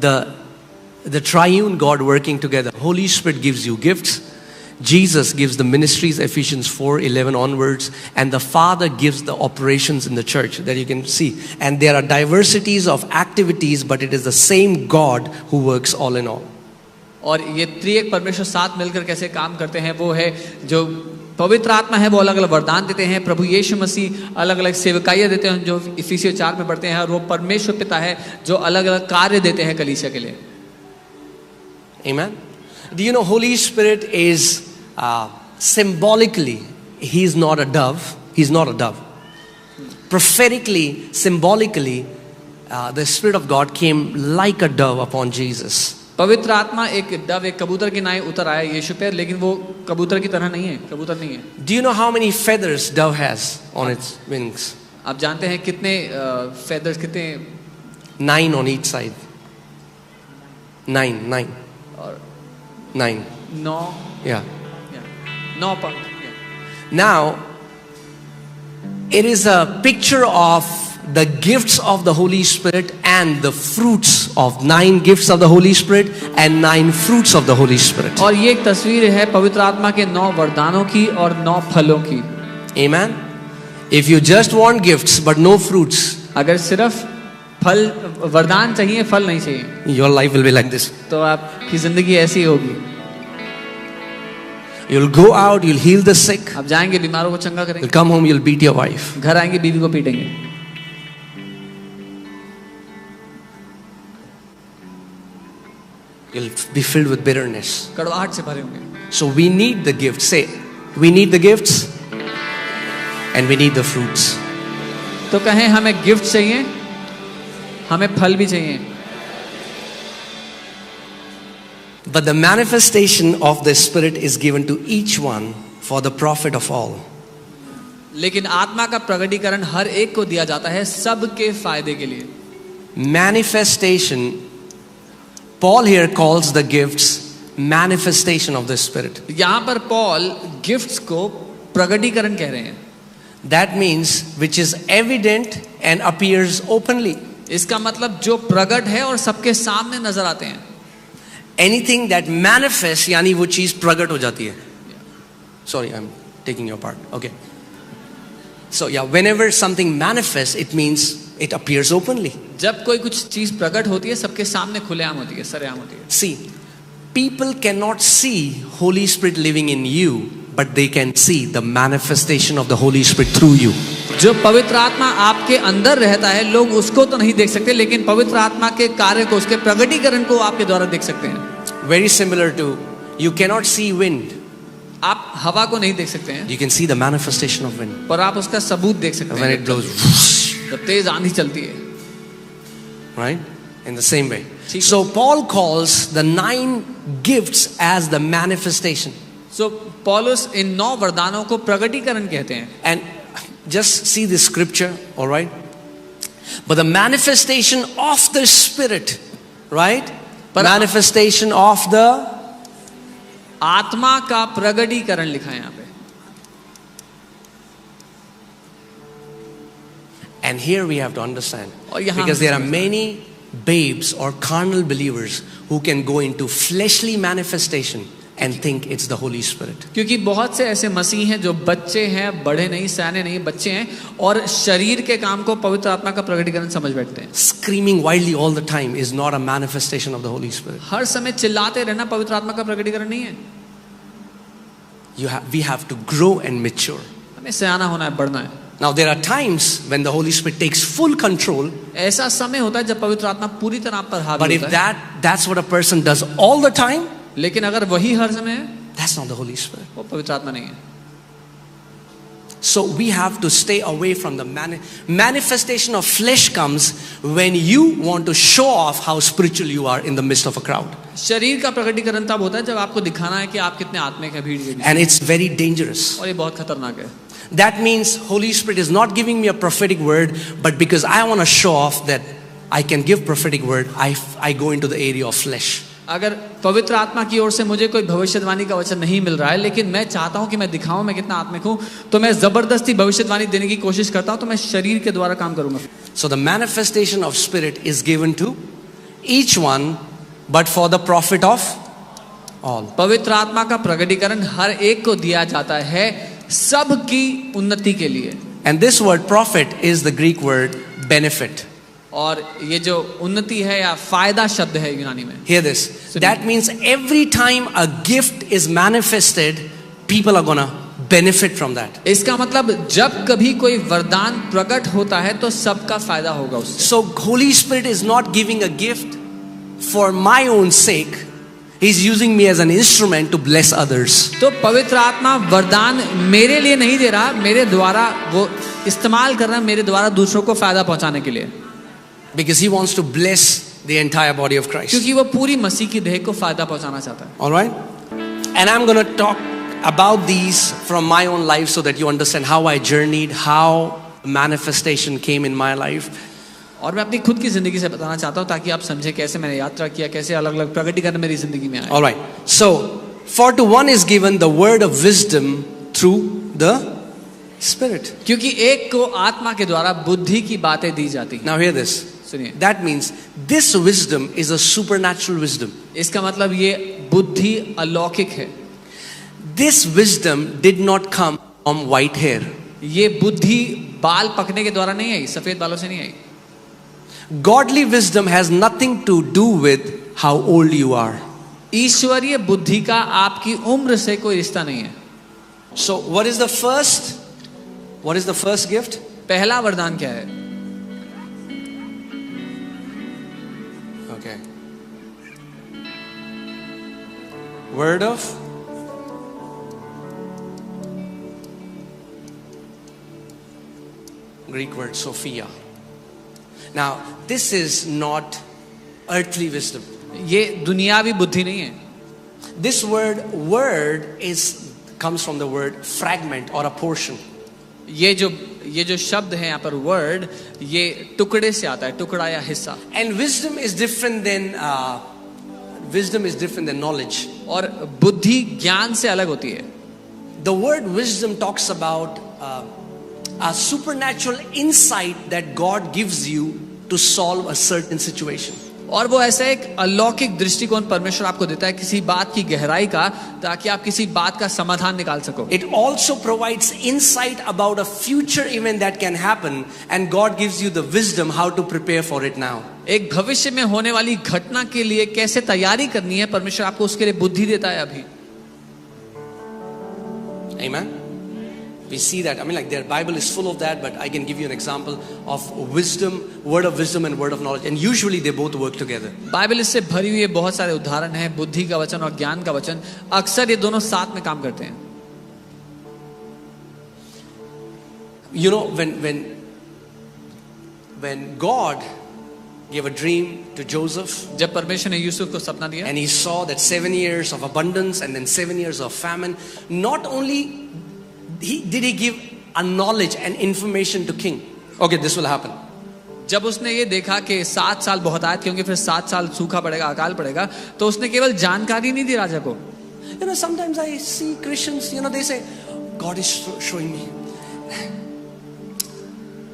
the triune God working together. Holy Spirit gives you gifts. Jesus gives the ministries, Ephesians 4:11 onwards, and the Father gives the operations in the church that you can see. And there are diversities of activities, but it is the same God who works all in all. और ये त्रिएक परमेश्वर साथ मिलकर कैसे काम करते हैं, वो है जो पवित्र आत्मा है, वो अलग अलग वरदान देते हैं. प्रभु यीशु मसीह अलग अलग सेवकाइयां देते हैं, जो इफिसियों 4 में पढ़ते हैं. और वो परमेश्वर पिता है जो अलग अलग कार्य देते हैं कलीसिया के लिए. Amen. Do you know Holy Spirit is symbolically, He's not a dove. He's not a dove. Prophetically, symbolically, the Spirit of God came like a dove upon Jesus. पवित्र आत्मा एक डव, एक कबूतर की नाई उतर आया यीशु पर, लेकिन वो कबूतर की तरह नहीं है, कबूतर नहीं है. Do you know how many feathers dove has on its wings? आप जानते हैं कितने फेदर्स, कितने? 9 on each side. 9. और 9. 9. Yeah. 9 पंख. Now, it is a picture of the gifts of the Holy Spirit and the fruits of 9 gifts of the Holy Spirit and 9 fruits of the Holy Spirit. और ये एक तस्वीर है पवित्र आत्मा के 9 वरदानों की और 9 फलों की. Amen. If you just want gifts but no fruits, अगर सिर्फ फल वरदान चाहिए, फल नहीं चाहिए, your life will be like this. तो आपकी जिंदगी ऐसी होगी. You'll go out, you'll heal the sick. आप जाएंगे, बीमारों को चंगा करेंगे. You'll come home, you'll beat your wife. घर आएंगे, बीवी को पीटेंगे. You'll be filled with bitterness. कड़वाहट से भरे होंगे. So we need the gifts. Say, we need the gifts and we need the fruits. तो कहें हमें गिफ्ट चाहिए, हमें फल भी चाहिए. But the manifestation of the Spirit is given to each one for the profit of all. लेकिन आत्मा का प्रकटीकरण हर एक को दिया जाता है सबके फायदे के लिए. Manifestation, Paul here calls the gifts manifestation of the Spirit. यहाँ पर पॉल गिफ्ट्स को प्रकटीकरण कह रहे हैं. That means which is evident and appears openly. इसका मतलब जो प्रकट है और सबके सामने नजर आते हैं. Anything that manifests, यानी वो चीज प्रकट हो जाती है. Sorry, I'm taking your part. Okay. So yeah, whenever something manifests, it means it appears openly. जब कोई कुछ चीज प्रकट होती है, सबके सामने खुलेआम होती है, सरेआम होती है. See, people cannot see Holy Spirit living in you, but they can see the manifestation of the Holy Spirit through you. जो पवित्र आत्मा आपके अंदर रहता है, लोग उसको तो नहीं देख सकते, लेकिन पवित्र आत्मा के कार्य को, उसके प्रकटीकरण को आपके द्वारा देख सकते हैं. Very similar to, you cannot see wind. आप हवा को नहीं देख सकते हैं, You can see the manifestation of wind. पर आप उसका सबूत देख सकते When हैं it blows, whoosh, जब तेज आंधी चलती है. right? In the same way. ठीक है. So Paul calls the 9 gifts as the manifestation. सो पौलुस इन 9 वरदानों को प्रकटीकरण कहते हैं. And just see this scripture, all right? But the manifestation of the Spirit, right? Manifestation of the आत्मा का प्रकटीकरण लिखा है यहाँ पे. And here we have to understand, और यहाँ because there are many babes or carnal believers who can go into fleshly manifestation and think it's the Holy Spirit. क्योंकि बहुत से ऐसे मसीह हैं जो बच्चे हैं, बड़े नहीं, सयाने नहीं, बच्चे हैं, और शरीर के काम को पवित्र आत्मा का प्रकटीकरण समझ बैठते हैं. Screaming wildly all the time is not a manifestation of the Holy Spirit. हर समय चिल्लाते रहना पवित्र आत्मा का प्रकटीकरण नहीं है. We have to grow and mature. हमें सयाना होना है, बढ़ना है. Now there are times when the Holy Spirit takes full control. ऐसा समय होता है जब पवित्र आत्मा पूरी तरह आप पर But हावी if होता है. that's what a person does all the time, लेकिन अगर वही हर समय है, that's not the Holy Spirit. वो पवित्र आत्मा नहीं है. So we have to stay away from the manifestation of flesh comes when you want to show off how spiritual you are in the midst of a crowd. शरीर का प्रकटीकरण तब होता है जब आपको दिखाना है कि आप कितने आत्मिक हैं भीड़ के बीच And it's very dangerous. में। और ये बहुत खतरनाक है। That means Holy Spirit is not giving me a prophetic word, but because I want to show off that I can give prophetic word, I go into the area of flesh. अगर पवित्र आत्मा की ओर से मुझे कोई भविष्यवाणी का वचन नहीं मिल रहा है, लेकिन मैं चाहता हूं कि मैं दिखाऊं मैं कितना आत्मिक हूं, तो मैं जबरदस्ती भविष्यवाणी देने की कोशिश करता हूं, तो मैं शरीर के द्वारा काम करूंगा। So the manifestation of Spirit is given to each one, but for the profit of all. पवित्र आत्मा का प्रकटीकरण हर एक को दिया जाता है सबकी उन्नति के लिए। And this word profit is the Greek word benefit. और ये जो उन्नति है या फायदा शब्द है यूनानी में। Hear this. That means every time a gift is manifested, people are gonna benefit from that. इसका मतलब जब कभी कोई वरदान प्रकट होता है तो सबका फायदा होगा उससे। So Holy Spirit is not giving a gift for my own sake. He's using me as an instrument to bless others. तो पवित्र आत्मा वरदान मेरे लिए नहीं दे रहा, मेरे द्वारा वो इस्तेमाल कर रहा है, मेरे द्वारा दूसरों को फायदा पहुंचाने के लिए। Because he wants to bless the entire body of Christ. क्योंकि वो पूरी मसीह की देह को फायदा पहुंचाना चाहता है। All right? And I'm going to talk about these from my own life so that you understand how I journeyed, how manifestation came in my life. और मैं अपनी खुद की जिंदगी से बताना चाहता हूँ ताकि आप समझे कैसे मैंने यात्रा किया, कैसे अलग अलग प्रकटीकरण मेरी जिंदगी में आए। All right. So, for to one is given the word of wisdom through the Spirit. क्योंकि एक को आत्मा के द्वारा बुद्धि की बातें दी जाती हैं। Now hear this. सुनिए। That means this wisdom is a supernatural wisdom. इसका मतलब ये बुद्धि अलौकिक है। This wisdom did not come from white hair. ये बुद्धि बाल पकने के द्वारा नहीं आई, सफेद बालों से नहीं आई। Godly wisdom has nothing to do with how old you are. ईश्वरीय बुद्धि का आपकी उम्र से कोई रिश्ता नहीं है। So what is the first gift? पहला वरदान क्या है? Okay. Word of Greek word Sophia. Now, this is not earthly wisdom. ये दुनियावी बुद्धि नहीं है। This word comes from the word fragment or a portion. ये जो शब्द है यहाँ पर वर्ड, ये टुकड़े से आता है, टुकड़ा या हिस्सा। And wisdom is different than knowledge. और बुद्धि ज्ञान से अलग होती है। The word wisdom talks about a supernatural insight that God gives you to solve a certain situation. और वो ऐसा एक अलौकिक दृष्टिकोण परमेश्वर आपको देता है किसी बात की गहराई का, ताकि आप किसी बात का समाधान निकाल सको। It also provides insight about a future event that can happen, and God gives you the wisdom how to prepare for it now. एक भविष्य में होने वाली घटना के लिए कैसे तैयारी करनी है, परमेश्वर आपको उसके लिए बुद्धि देता है अभी। Amen. We see that. I mean, like, their Bible is full of that, but I can give you an example of wisdom, word of wisdom and word of knowledge, and usually they both work together. Bible इससे भरी हुई है, बहुत सारे उदाहरण हैं, बुद्धि का वचन और ज्ञान का वचन, अक्सर ये दोनों साथ में काम करते हैं। You know, when God gave a dream to Joseph, जब परमेश्वर ने यूसुफ को सपना दिया, and he saw that 7 years of abundance and then 7 years of famine, not only did he give a knowledge and information to king. Okay, this will happen. जब उसने ये देखा कि 7 साल बहुतायत के होंगे, फिर 7 साल सूखा पड़ेगा, अकाल पड़ेगा, तो उसने केवल जानकारी नहीं दी राजा को। You know, sometimes I see Christians, you know, they say, God is showing me,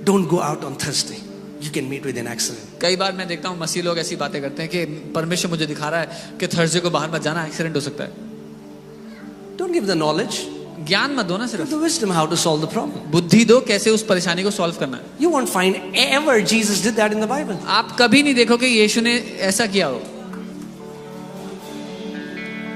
don't go out on Thursday. You can meet with an accident. कई बार मैं देखता हूँ मसीह लोग ऐसी बातें करते हैं कि परमेश्वर मुझे दिखा रहा है कि थर्सडे को बाहर मत जाना, एक्सीडेंट हो सकता है। Don't give the knowledge. ज्ञान मत दो ना, Give सिर्फ the wisdom how to solve the problem. बुद्धि दो कैसे उस परेशानी को सॉल्व करना है। You won't find ever Jesus did that in the Bible. आप कभी नहीं देखोगे यीशु ने ऐसा किया हो।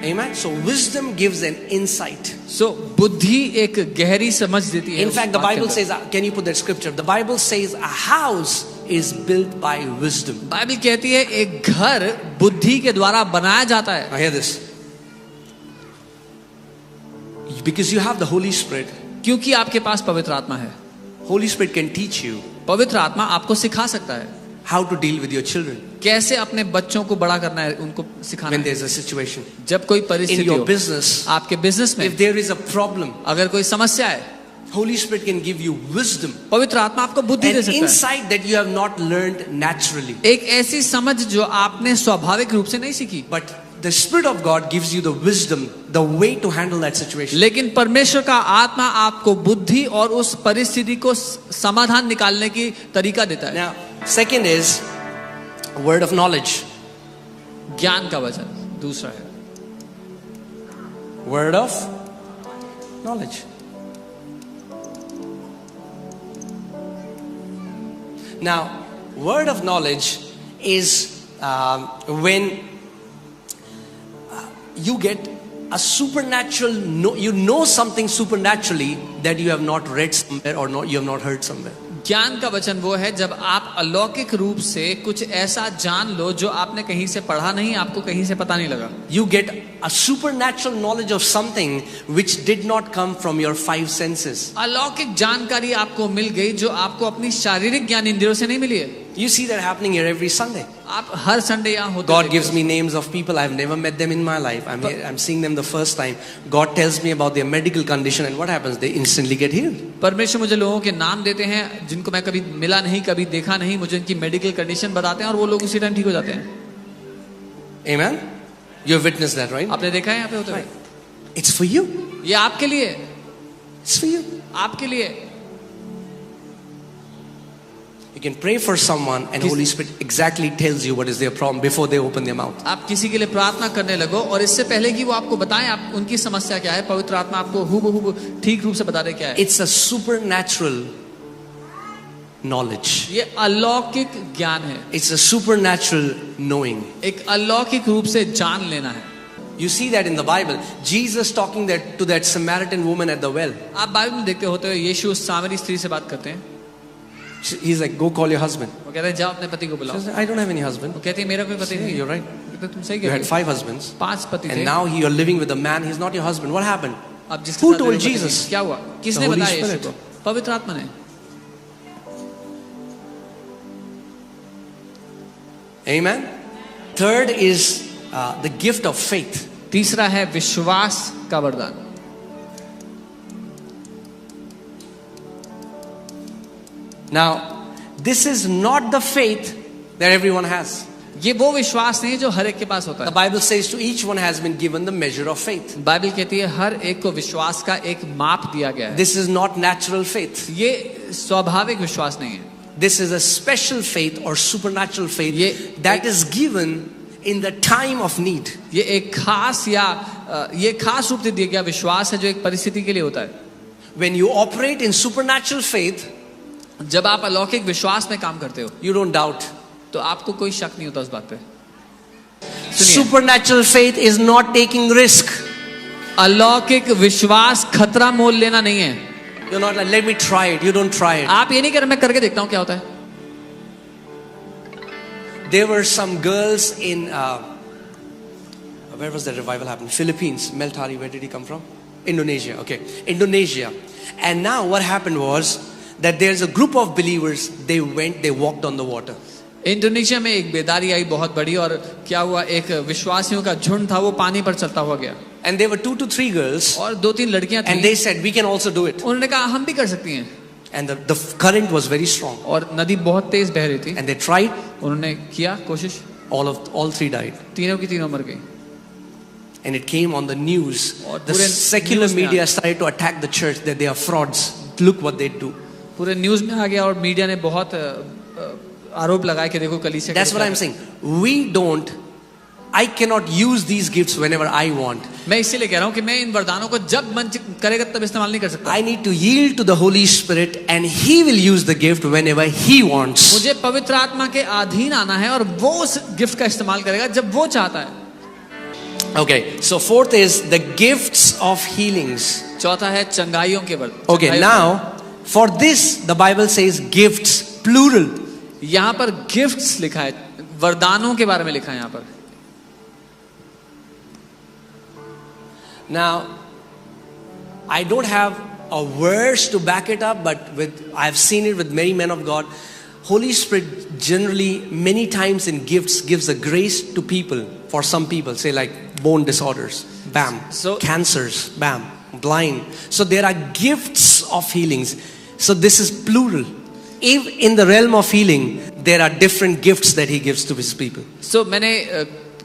Amen. So wisdom gives an insight. सो बुद्धि एक गहरी समझ देती है। In fact, the Bible says, can you put that scripture? The Bible says a house is built by wisdom. Bible कहती है एक घर बुद्धि के द्वारा बनाया जाता है। Now hear this. Because you have the Holy Spirit, क्योंकि आपके पास पवित्र आत्मा है। Holy Spirit can teach you पवित्र आत्मा आपको सिखा सकता है how to deal with your children कैसे अपने बच्चों को बड़ा करना है, उनको सिखाना when है। there's a situation. जब कोई In परिस्थिति your हो, business, आपके बिजनेस में if there is a problem, अगर कोई समस्या है, Holy Spirit can give you wisdom, पवित्र आत्मा आपको बुद्धि दे an सकता है, insight that you have not learned naturally. एक ऐसी समझ जो आपने स्वाभाविक रूप से नहीं सीखी। But the Spirit of God gives you the wisdom, the way to handle that situation. लेकिन परमेश्वर का आत्मा आपको बुद्धि और उस परिस्थिति को समाधान निकालने की तरीका देता है। Now, second is word of knowledge. ज्ञान का वचन दूसरा है। Word of knowledge. Now, word of knowledge is when you get a supernatural, you know something supernaturally that you have not read somewhere or not, you have not heard somewhere. ज्ञान का वचन वो है जब आप अलौकिक रूप से कुछ ऐसा जान लो जो आपने कहीं से पढ़ा नहीं, आपको कहीं से पता नहीं लगा। You get a supernatural knowledge of something which did not come from your five senses. अलौकिक जानकारी आपको मिल गई जो आपको अपनी शारीरिक ज्ञान इंद्रियों से नहीं मिली है। You see that happening here every Sunday. आप हर संडे यहाँ होते God हैं। gives me names of people I've never met them in my life. I'm seeing them the first time. God tells me about their medical condition and what happens? They instantly get healed. परमेश्वर मुझे लोगों के नाम देते हैं जिनको मैं कभी मिला नहीं, कभी देखा नहीं, मुझे उनकी मेडिकल कंडीशन बताते हैं और वो लोग उसी टाइम ठीक हो जाते हैं। Amen? You have witnessed that, right? आपने देखा है यहाँ पे होते हुए? It's for you. ये आपके लिए, It's for you. आपके लिए। You can pray for someone and Holy Spirit exactly tells you what is their problem before they open their mouth. आप किसी के लिए प्रार्थना करने लगो और इससे पहले कि वो आपको बताएं आप उनकी समस्या क्या है, पवित्र आत्मा आपको हूबहू ठीक रूप से बता दे क्या है। It's a supernatural knowledge. ये अलौकिक ज्ञान है, It's a supernatural knowing. एक अलौकिक रूप से जान लेना है। You see that in the Bible. Jesus talking to that Samaritan woman at the well. आप बाइबल में देखते होते हो यीशु उस सामरी स्त्री से बात करते हैं। He's like, go call your husband. वो कहते हैं जाओ अपने पति को She बुलाओ। says, I don't have any husband. वो कहती है मेरा कोई पति Yeah, नहीं। you're right. तो तुम सही You कह had रहे हो। 5 husbands. 5 पति थे। And now you're living with a man. He's not your husband. What happened? अब जिसके Who साथ told मेरे पति Jesus? नहीं, क्या हुआ? किसने The Holy बताया यीशु Spirit. को? पवित्र आत्मा ने। Amen. Third is the gift of faith. तीसरा है विश्वास का वरदान। Now, this is not the faith that everyone has. ये वो विश्वास नहीं है जो हर एक के पास होता The है। Bible says to each one has been given the measure of faith. Bible कहती है हर एक को विश्वास का एक माप दिया गया है। This is not natural faith. ये स्वाभाविक विश्वास नहीं है। This is a special faith or supernatural faith ये that is given in the time of need. ये एक खास या ये खास रूप से दिया गया विश्वास है जो एक परिस्थिति के लिए होता है। When you operate in supernatural faith, जब आप अलौकिक विश्वास में काम करते हो you don't doubt. तो आपको कोई शक नहीं होता उस बात पे। सुनिए, Supernatural faith is not taking risk. अलौकिक विश्वास खतरा मोल लेना नहीं है। You're not like, let me try it. You don't try it. आप ये नहीं कर रहे मैं करके देखता हूँ क्या होता है। There were some girls in where was the revival happened? Philippines. Meltari, where did he come from? Indonesia. Okay, Indonesia. And now what happened was that there's a group of believers. They walked on the water. Indonesia में एक बेदारी आई बहुत बड़ी और क्या हुआ, एक विश्वासियों का झुंड था वो पानी पर चलता हुआ गया। And there were 2 to 3 girls. और 2-3 लड़कियां And थीं। they said, we can also do it. उन्होंने कहा हम भी कर सकती हैं। And the current was very strong. और नदी बहुत तेज बह रही थी। And they tried. उन्होंने किया कोशिश, All 3 died. तीनों की तीनों मर गई। And it came on the news. और The पूरे secular news में media started to attack the church that they are frauds. Look what they do. पूरे न्यूज में आ गया और मीडिया ने बहुत आरोप लगाया कि देखो कलीसिया। That's what I'm saying. I cannot use these gifts whenever I want. मैं इसीलिए कह रहा हूँ कि मैं इन वरदानों को जब मन करेगा तब इस्तेमाल नहीं कर सकता। I need to yield to the Holy Spirit and He will use the gift whenever He wants. मुझे पवित्र आत्मा के अधीन आना है और वो उस गिफ्ट का इस्तेमाल करेगा जब वो चाहता है। Okay, so fourth is the gifts of healings. चौथा है चंगाइयों के वरदान। Okay, now for this the Bible says gifts plural. यहाँ पर गिफ्ट्स लिखा है, वरदानों के बारे में लिखा है यहाँ पर। Now, I don't have a verse to back it up, but I've seen it with many men of God. Holy Spirit generally, many times in gifts, gives a grace to people. For some people, say like bone disorders, bam. So- Cancers, bam. Blind. So there are gifts of healings. So this is plural. If in the realm of healing, there are different gifts that He gives to His people. So मैंने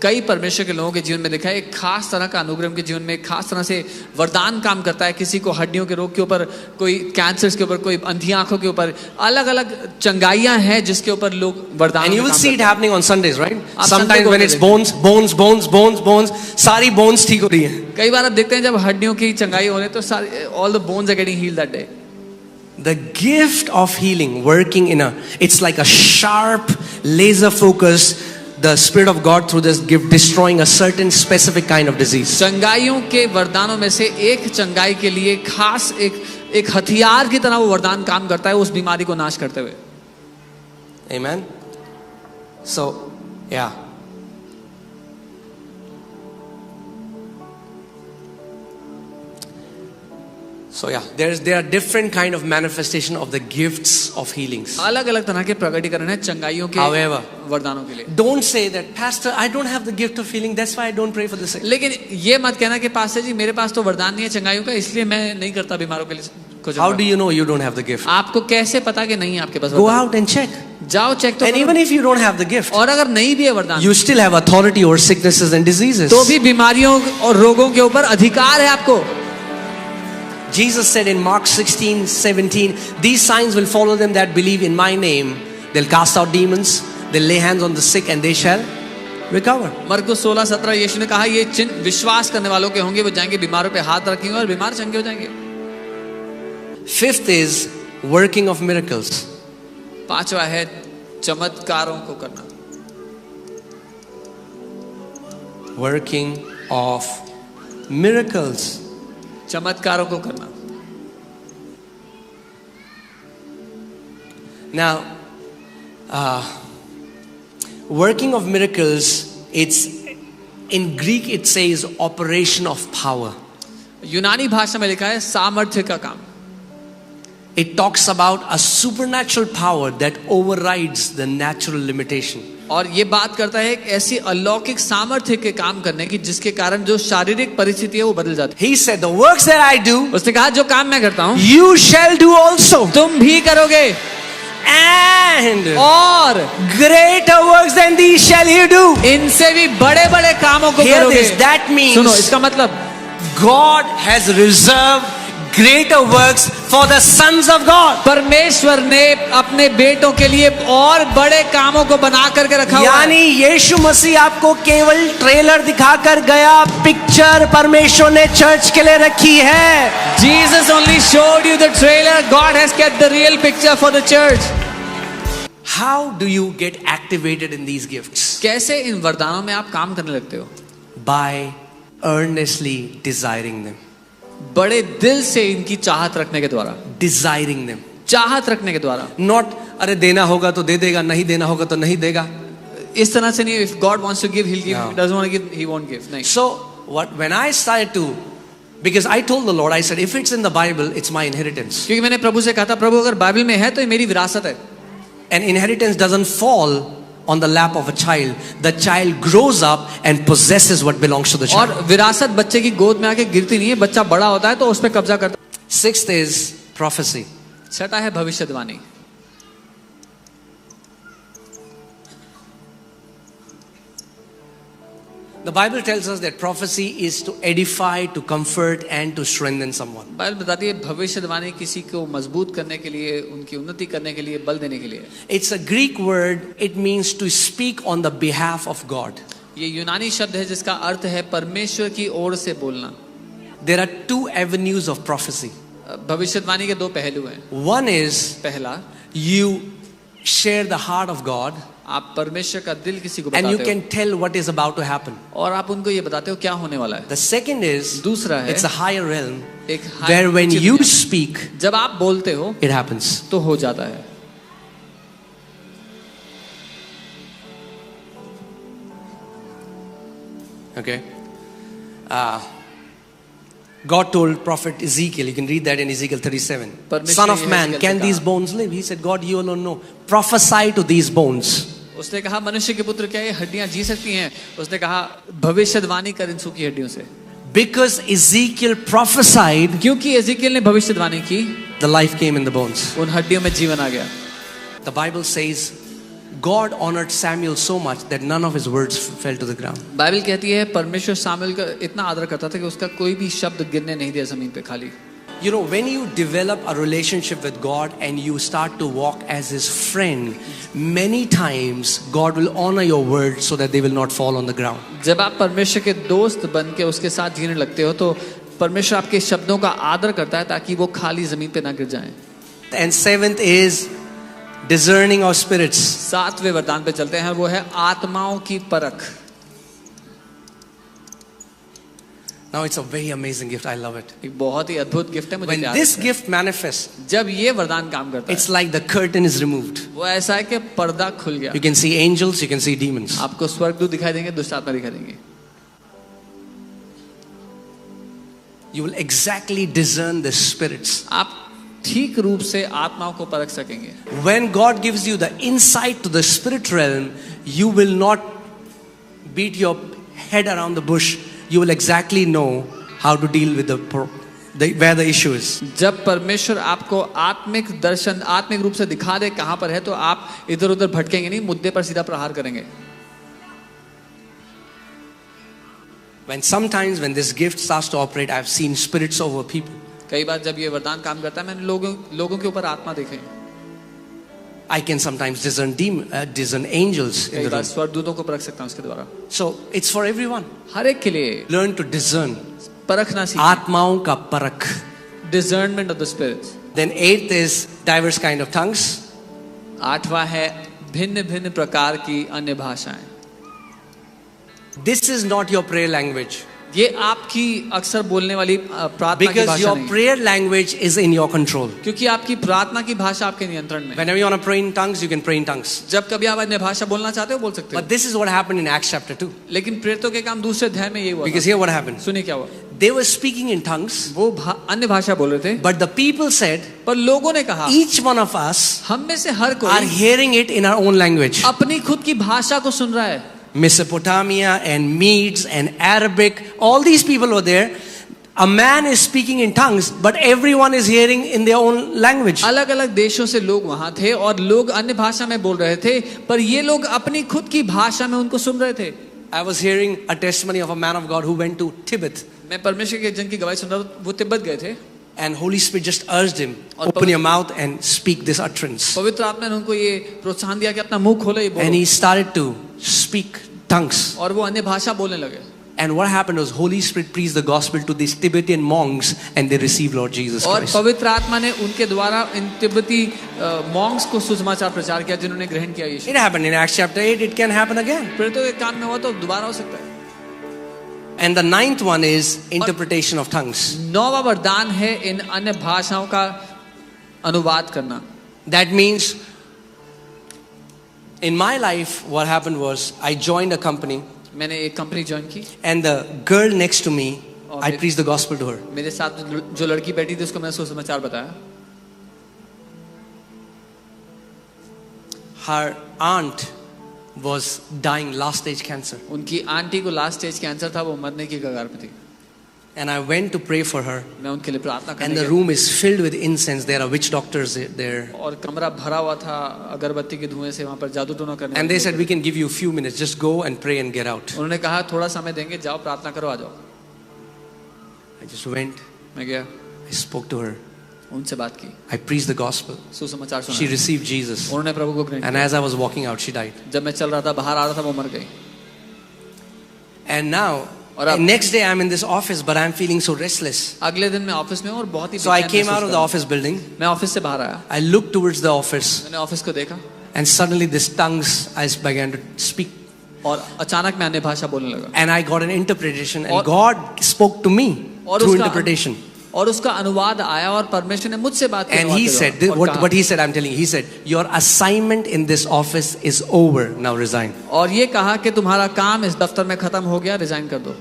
कई परमेश्वर के लोगों के जीवन में देखा है, एक खास तरह का अनुग्रह उनके जीवन में एक खास तरह से वरदान काम करता है। किसी को हड्डियों के रोग के ऊपर, कोई कैंसर्स के ऊपर, कोई अंधी आंखों के ऊपर, अलग अलग चंगाइयां हैं जिसके ऊपर लोग वरदान And you का will काम see it करते हैं। happening on Sundays, right? आप Sometimes Sunday को when it's देखते bones, सारी bones ठीक हो रही हैं. कई बार आप देखते हैं जब हड्डियों की चंगाई हो रही है तो सारे all the bones are getting healed that day. The gift of healing working it's like a sharp laser focus, the Spirit of God through this gift destroying a certain specific kind of disease. चंगाइयों के वरदानों में से एक चंगाई के लिए खास एक हथियार की तरह वो वरदान काम करता है उस बीमारी को नाश करते हुए। Amen. So, yeah. So yeah, there are different kind of manifestation of the gifts of healings. अलग अलग तरह के प्रकटीकरण है चंगाइयों के However, वरदानों के लिए। don't say that, Pastor, I don't have the gift of healing, that's why I don't pray for the sick. लेकिन ये मत कहना कि पास्टर जी मेरे पास तो वरदान नहीं है चंगाइयों का इसलिए मैं नहीं करता बीमारों के लिए कुछ। How do you know you don't have the gift? आपको कैसे पता कि नहीं है आपके पास Go वरदान? out and check. जाओ चेक तो And करो। even if you don't have the gift, और अगर नहीं भी है वरदान you still have authority over sicknesses and diseases. तो भी बीमारियों और रोगों के ऊपर अधिकार है आपको। Jesus said in Mark 16:17, these signs will follow them that believe in my name. They'll cast out demons, they'll lay hands on the sick and they shall recover. मरकुस 16:17 यीशु ने कहा ये चिन्ह विश्वास करने वालों के होंगे, वो जाएंगे बीमारों पे हाथ रखेंगे और बीमार चंगे हो जाएंगे। Fifth is working of miracles. पांचवा है चमत्कारों को करना। Working of miracles. चमत्कारों को करना। Now, working of miracles, it's in Greek it says operation of power. यूनानी भाषा में लिखा है सामर्थ्य का काम। It talks about a supernatural power that overrides the natural limitation. और ये बात करता है एक ऐसी अलौकिक सामर्थ्य के काम करने की जिसके कारण जो शारीरिक परिस्थिति है वो बदल जाती He said, the works that I do, है। उसने कहा जो काम मैं करता हूँ you shall do also. तुम भी करोगे And और greater works than these shall you do. इनसे भी बड़े बड़े कामों को Hear करोगे। this, that means सुनो इसका मतलब God has reserved greater works for the sons of God. परमेश्वर ने अपने बेटों के लिए और बड़े कामों को बना करके रखा हुआ है। यानी यीशु मसीह आपको केवल ट्रेलर दिखाकर गया, पिक्चर परमेश्वर ने चर्च के लिए रखी है। Jesus only showed you the trailer. God has kept the real picture for the church. How do you get activated in these gifts? कैसे इन वरदानों में आप काम करने लगते हो? By earnestly desiring them. बड़े दिल से इनकी चाहत रखने के द्वारा। Desiring them. चाहत रखने के द्वारा। Not अरे देना होगा तो दे देगा, नहीं देना होगा तो नहीं देगा। इस तरह से नहीं, if God wants to give, he'll give. Yeah. If he doesn't want to give, he won't give. नहीं। So when I started to, because I told the Lord, I said, if it's in the Bible, it's my inheritance. क्योंकि मैंने प्रभु से कहा था, प्रभु अगर Bible में है तो ये मेरी विरासत है। And inheritance doesn't fall on the lap of a child. The child grows up and possesses what belongs to the और child. विरासत बच्चे की गोद में आके गिरती नहीं है, बच्चा बड़ा होता है तो उस पर कब्जा करता है। Sixth is prophecy. छठा है भविष्यवाणी। The Bible tells us that prophecy is to edify, to comfort, and to strengthen someone. Bible बताती है भविष्यवाणी किसी को मजबूत करने के लिए, उनकी उन्नति करने के लिए, बल देने के लिए। It's a Greek word. It means to speak on the behalf of God. ये यूनानी शब्द है जिसका अर्थ है परमेश्वर की ओर से बोलना। There are two avenues of prophecy. भविष्यवाणी के दो पहलू हैं। One is पहला, you share the heart of God, आप परमेश्वर का दिल किसी को and you बताते can tell what is about to happen. हो और आप उनको ये बताते हो क्या होने वाला है। The second is, दूसरा है it's a higher realm एक where when उच्च you दुनिया। speak, जब आप बोलते हो it happens. तो हो जाता है। Okay. God told prophet Ezekiel, you can read that in Ezekiel 37. परमेश्वर Son of ने man, एजेकियल can से these कहा- bones live? He said, God, you alone know. Prophesy to these bones. उसने कहा मनुष्य के पुत्र क्या ये हड्डियां जी सकती हैं? उसने कहा भविष्यवाणी कर इन सूखी हड्डियों से। Because Ezekiel prophesied, क्योंकि एजेकियल ने भविष्यवाणी की, the life came in the bones. उन हड्डियों में जीवन आ गया। The Bible says God honored Samuel so much that none of his words fell to the ground. Bible कहती है परमेश्वर सामुएल का इतना आदर करता था कि उसका कोई भी शब्द गिरने नहीं दिया जमीन पे खाली। You know, when you develop a relationship with God and you start to walk as his friend, many times God will honor your words so that they will not fall on the ground. जब आप परमेश्वर के दोस्त बन के उसके साथ जीने लगते हो तो परमेश्वर आपके शब्दों का आदर करता है ताकि वो खाली जमीन पे ना गिर जाएं। And seventh is discerning of spirits. सातवें वरदान पे चलते हैं, वो है आत्माओं की परख। Now it's a very amazing gift. I love it. एक बहुत ही अद्भुत गिफ्ट है, मुझे When प्यार this है। gift manifests, जब ये वरदान काम करता it's है like the curtain is removed. वो ऐसा है कि पर्दा खुल गया। You can see angels, you can see demons. आपको स्वर्गदूत दिखाई देंगे, दुष्ट आत्मा दिखाई देंगे। You will exactly discern the spirits. आप ठीक रूप से आत्माओं को परख सकेंगे। When God gives you the insight to the spirit realm, you will not beat your head around the bush. You will exactly know how to deal with where the issue is. जब परमेश्वर आपको आत्मिक दर्शन आत्मिक रूप से दिखा दे कहां पर है तो आप इधर उधर भटकेंगे नहीं, मुद्दे पर सीधा प्रहार करेंगे। Sometimes when this gift starts to operate, I've seen spirits over people. कई बार जब ये वरदान काम करता है मैंने लोगों के ऊपर आत्मा देखे। I can sometimes discern angels in कई the बार room. स्वर्गदूतों को परख सकता हूं उसके द्वारा। So it's for everyone. हर एक के लिए Learn to discern. परखना सीखें। आत्माओं का परख. Discernment of the spirits. Then eighth is diverse kind of tongues. आठवां है भिन्न भिन्न प्रकार की अन्य भाषाएं। This is not your prayer language. ये आपकी अक्सर बोलने वाली प्रार्थना की Because भाषा your नहीं है। prayer language is in your control. क्योंकि आपकी प्रार्थना की भाषा आपके नियंत्रण में है। Whenever you want to pray in tongues, you can pray in tongues. जब कभी आप अन्य भाषा बोलना चाहते हो बोल सकते हो। But this is what happened in Acts chapter 2. लेकिन प्रेरितों के काम दूसरे अध्याय में ये हुआ Because था। here what happened? सुनिए क्या हुआ। They were speaking in tongues, वो अन्य भाषा बोल रहे थे, but the people said, पर लोगों ने कहा each one of us हम में से हर are कोई hearing it in our own language. अपनी खुद की भाषा को सुन रहा है। Mesopotamia and Medes and Arabic, all these people were there. A man is speaking in tongues, but everyone is hearing in their own language. अलग अलग देशों से लोग वहां थे और लोग अन्य भाषा में बोल रहे थे, पर ये लोग अपनी खुद की भाषा में उनको सुन रहे थे। I was hearing a testimony of a man of God who went to Tibet, मैं परमेश्वर के जन की गवाही सुन रहा था, वो तिब्बत गए थे and Holy Spirit just urged him, और open your mouth and speak this utterance. पवित्र आत्मा ने उनको ये प्रोत्साहन दिया कि अपना मुंह खोलो, ये And बोलो, he started to speak tongues. और वो अन्य भाषा बोलने लगे। And what happened was Holy Spirit preached the gospel to these Tibetan monks and they received Lord Jesus और Christ. पवित्र आत्मा ने उनके द्वारा इन तिब्बती मॉन्क्स को सुसमाचार प्रचार किया जिन्होंने ग्रहण किया यीशु। It happened in Acts chapter 8. It can happen again. प्रेरितों के काम में हुआ तो दोबारा हो सकता है। And the ninth one is interpretation of tongues. नौवां वरदान है इन अन्य भाषाओं का अनुवाद करना। That means in my life what happened was I joined a company मैंने एक कंपनी ज्वाइन की, and the girl next to me, और I preached the gospel to her. मेरे साथ जो लड़की बैठी थी उसको मैंने सुसमाचार बताया। Her aunt was dying last stage cancer. उनकी आंटी को लास्ट स्टेज कैंसर था, वो मरने की कगार पे थी। And I went to pray for her. मैं उनके लिए प्रार्थना And करने the गया room is filled with incense. There are witch doctors there. और कमरा भरा हुआ था अगरबत्ती के धुएं से, वहां पर जादू टोना करने And they वाले said, लोग we can give you a few minutes. Just go and pray and get out. थे। उन्होंने कहा थोड़ा समय देंगे, जाओ प्रार्थना करो, आ जाओ। I just went. मैं गया, I spoke to her. उनसे बात की, I preached the gospel. सुसमाचार She सुना। received Jesus. उन्होंने प्रभु को ग्रहण And किया। as I was walking out, she died. जब मैं चल रहा था, बाहर आ रहा था, वो मर गई। And now, और अब- next day I'm in this office, but I'm feeling so restless. अगले दिन मैं ऑफिस में हूँ और बहुत ही So I बेचैन came महसूस out of कर the रहा हूँ। office building. मैं ऑफिस से बाहर आया, I looked towards the office. मैंने ऑफिस को देखा And suddenly this tongues, I began to speak. और अचानक मैं अन्य भाषा बोलने लगा And I got an interpretation. And और- God spoke to me और through उसका- interpretation. और उसका अनुवाद आया और परमेश्वर ने मुझसे बात की And अनुवाद he के said, द्वारा। और what, कहा- what he said, I'm telling you, he said, your assignment in this office is over. Now resign. और ये कहा कि तुम्हारा काम इस दफ्तर में खत्म हो गया, रिजाइन कर दो।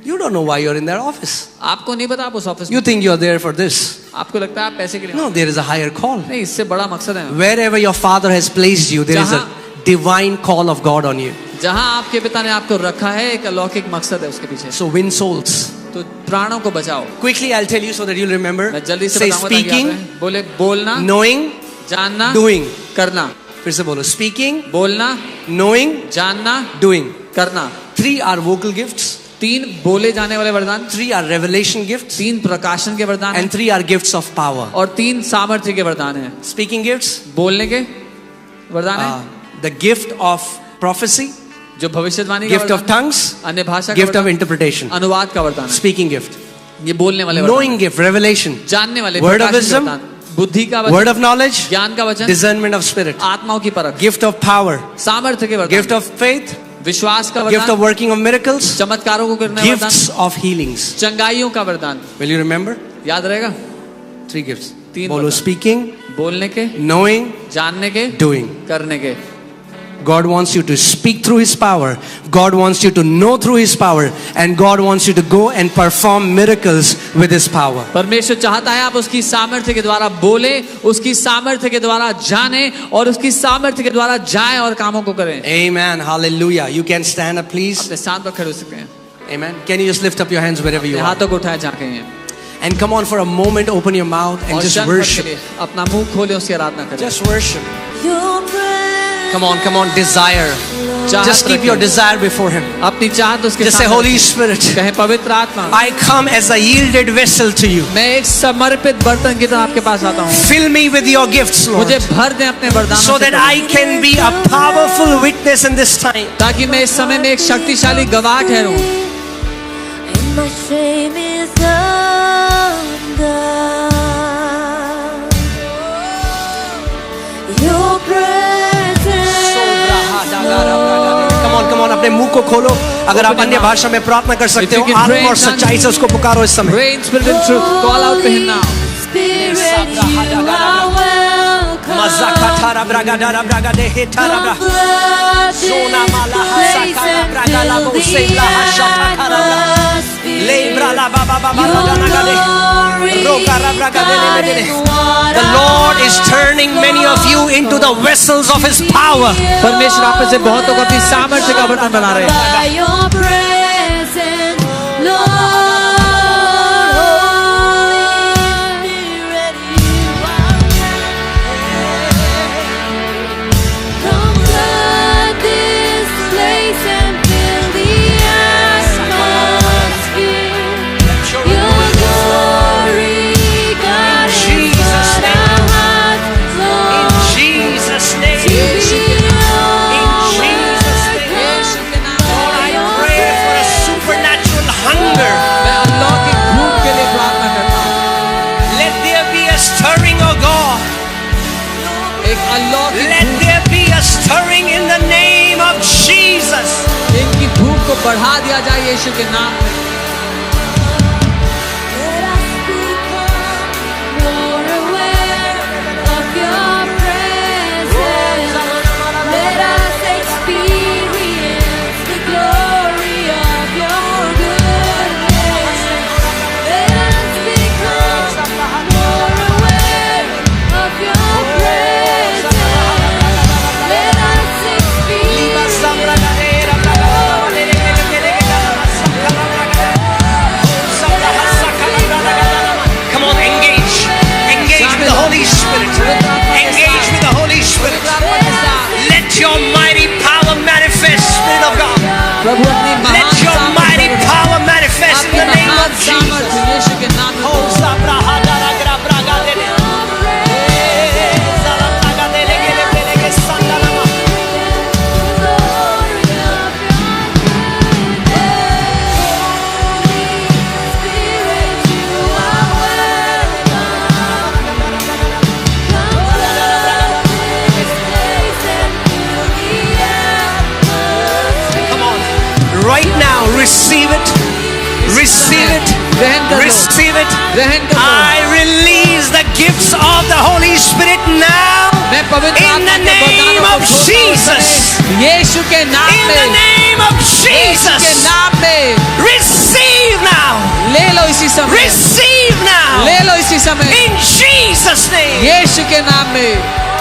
You don't know why you're in that office. आपको नहीं पता आप उस office You think you're there for this. आपको लगता है आप पैसे के लिए No, there is a higher call. नहीं, इससे बड़ा मकसद है। Wherever your Father has placed you, there is a divine call of God on you. जहाँ आपके पिता ने आपको रखा है, एक अलौकिक मकसद है उसके पीछे। So win souls. तो प्राणों को बचाओ। Quickly, I'll tell you so that you'll remember. मैं जल्दी से Say बताऊंगा ताकि speaking, याद रहे। बोले बोलना, knowing, जानना, doing. करना। फिर से बोलो. Speaking, बोलना, knowing, जानना, doing. करना। 3 are vocal gifts. 3 बोले जाने वाले वरदान, 3 are revelation gifts. 3 प्रकाशन के वरदान And 3 are gifts of power. और 3 सामर्थ्य के वरदान हैं। Speaking gifts, बोलने के वरदान है, the gift of prophecy, जो भविष्यवाणी का gift of वरदान, tongues, अन्य भाषा का gift of वरदान, interpretation. अनुवाद का वरदान है। Speaking gift, ये बोलने वाले knowing वरदान, gift, revelation, जानने वाले, word of प्रकाशन के wisdom, वरदान, बुद्धि का word वचन, of knowledge, ज्ञान का वचन, discernment of spirit, आत्माओं की परख, gift of power, सामर्थ्य के gift वरदान, of faith, विश्वास का gift of वरदान, working of miracles, चमत्कारों को करने का वरदान, gifts of healings. चंगाइयों का वरदान। Will you remember? याद रहेगा? 3 gifts. 3 बोलो. वरदान। Speaking, बोलने के, knowing, जानने के, doing. करने के। God wants you to speak through His power. God wants you to know through His power. And God wants you to go and perform miracles with His power. परमेश्वर चाहता है आप उसकी सामर्थ्य के द्वारा बोले, उसकी सामर्थ्य के द्वारा जाने और उसकी सामर्थ्य के द्वारा जाएं और कामों को करें। Amen. Hallelujah. You can stand up, please. अपने साथ पर खड़े हो सकते हैं। Amen. Can you just lift up your hands wherever you अपने are? हाथों को उठाए जहाँ कहीं हैं। And come on, for a moment, open your mouth and और just क्षण भर के worship. लिए अपना मुंह खोले, उसकी आराधना करें। Just worship. Your presence, Come on, desire. चाहत Just keep रखें। your desire before Him. अपनी चाहत उसके Just say, साथ Holy रखें। Spirit, कहे पवित्र आत्मा, I come as a yielded vessel to you. मैं एक समर्पित बर्तन की तरह आपके पास आता हूँ। Fill me with your gifts, Lord, मुझे भर दें अपने वरदानों so से, that I can be a powerful witness in this time. ताकि मैं इस समय में एक शक्तिशाली गवाह ठहरूं। and my shame is undone. Your presence, Come on, अपने मुंह को खोलो। अगर आप अन्य भाषा में प्रार्थना कर सकते हो, आत्मा और सच्चाई से उसको पुकारो इस समय। Pray in spirit and truth. Call out to Him now. Spirit, you are welcome. Mazakatara bragadara bragade hetara bra. Come flood Zona mala this place hasakara and bragala fill bose the bla hashatakara bra. atmosphere. Lebra la baba baba Your raganagade. glory, Rokara bragadele God, medele. is what The Lord is turning many of you into the vessels of His power. परमेश्वर आप में से बहुतों को अपनी सामर्थ्य का बर्तन बना रहे हैं। By your presence, Lord, Holy Spirit, you are come flood this place and fill the atmosphere. Your glory, God, is Jesus' what name. our hearts long In Jesus' to name. be In Jesus' name. Lord, I pray for a supernatural hunger. मैं अलौकिक भूख के लिए प्रार्थना करता हूँ। Let there be a stirring, O God. एक अलौकिक Let there be a stirring in the name of Jesus. इनकी भूख को बढ़ा दिया जाए यीशु के नाम में। Let us become more aware of your presence. Let us experience the glory of your goodness. Let us become more aware of your presence. Let us experience Come on, engage. Engage with the Holy Spirit. Engage with the Holy Spirit. Let your mighty power manifest, Spirit of God. प्रभु अपनी Let महान your mighty सामर्थ्य power manifest in अपनी the name महान of Jesus. सामर्थ्य यीशु के नाम में Oh, करो। Sabrahadaragra bragadele. Zalabragadele gelebelege sandalama. Come on. Right now, receive it. Receive it. ग्रहण कर लो। Receive it. ग्रहण कर लो। I release the gifts of the Holy Spirit now. मैं पवित्र In आत्मा the के name वरदानों को of छोड़ता हूं Jesus. यीशु के नाम In the में, name of यीशु के Jesus. नाम में Receive समय Receive now. ले लो इसी समय In Jesus' name. यीशु के नाम में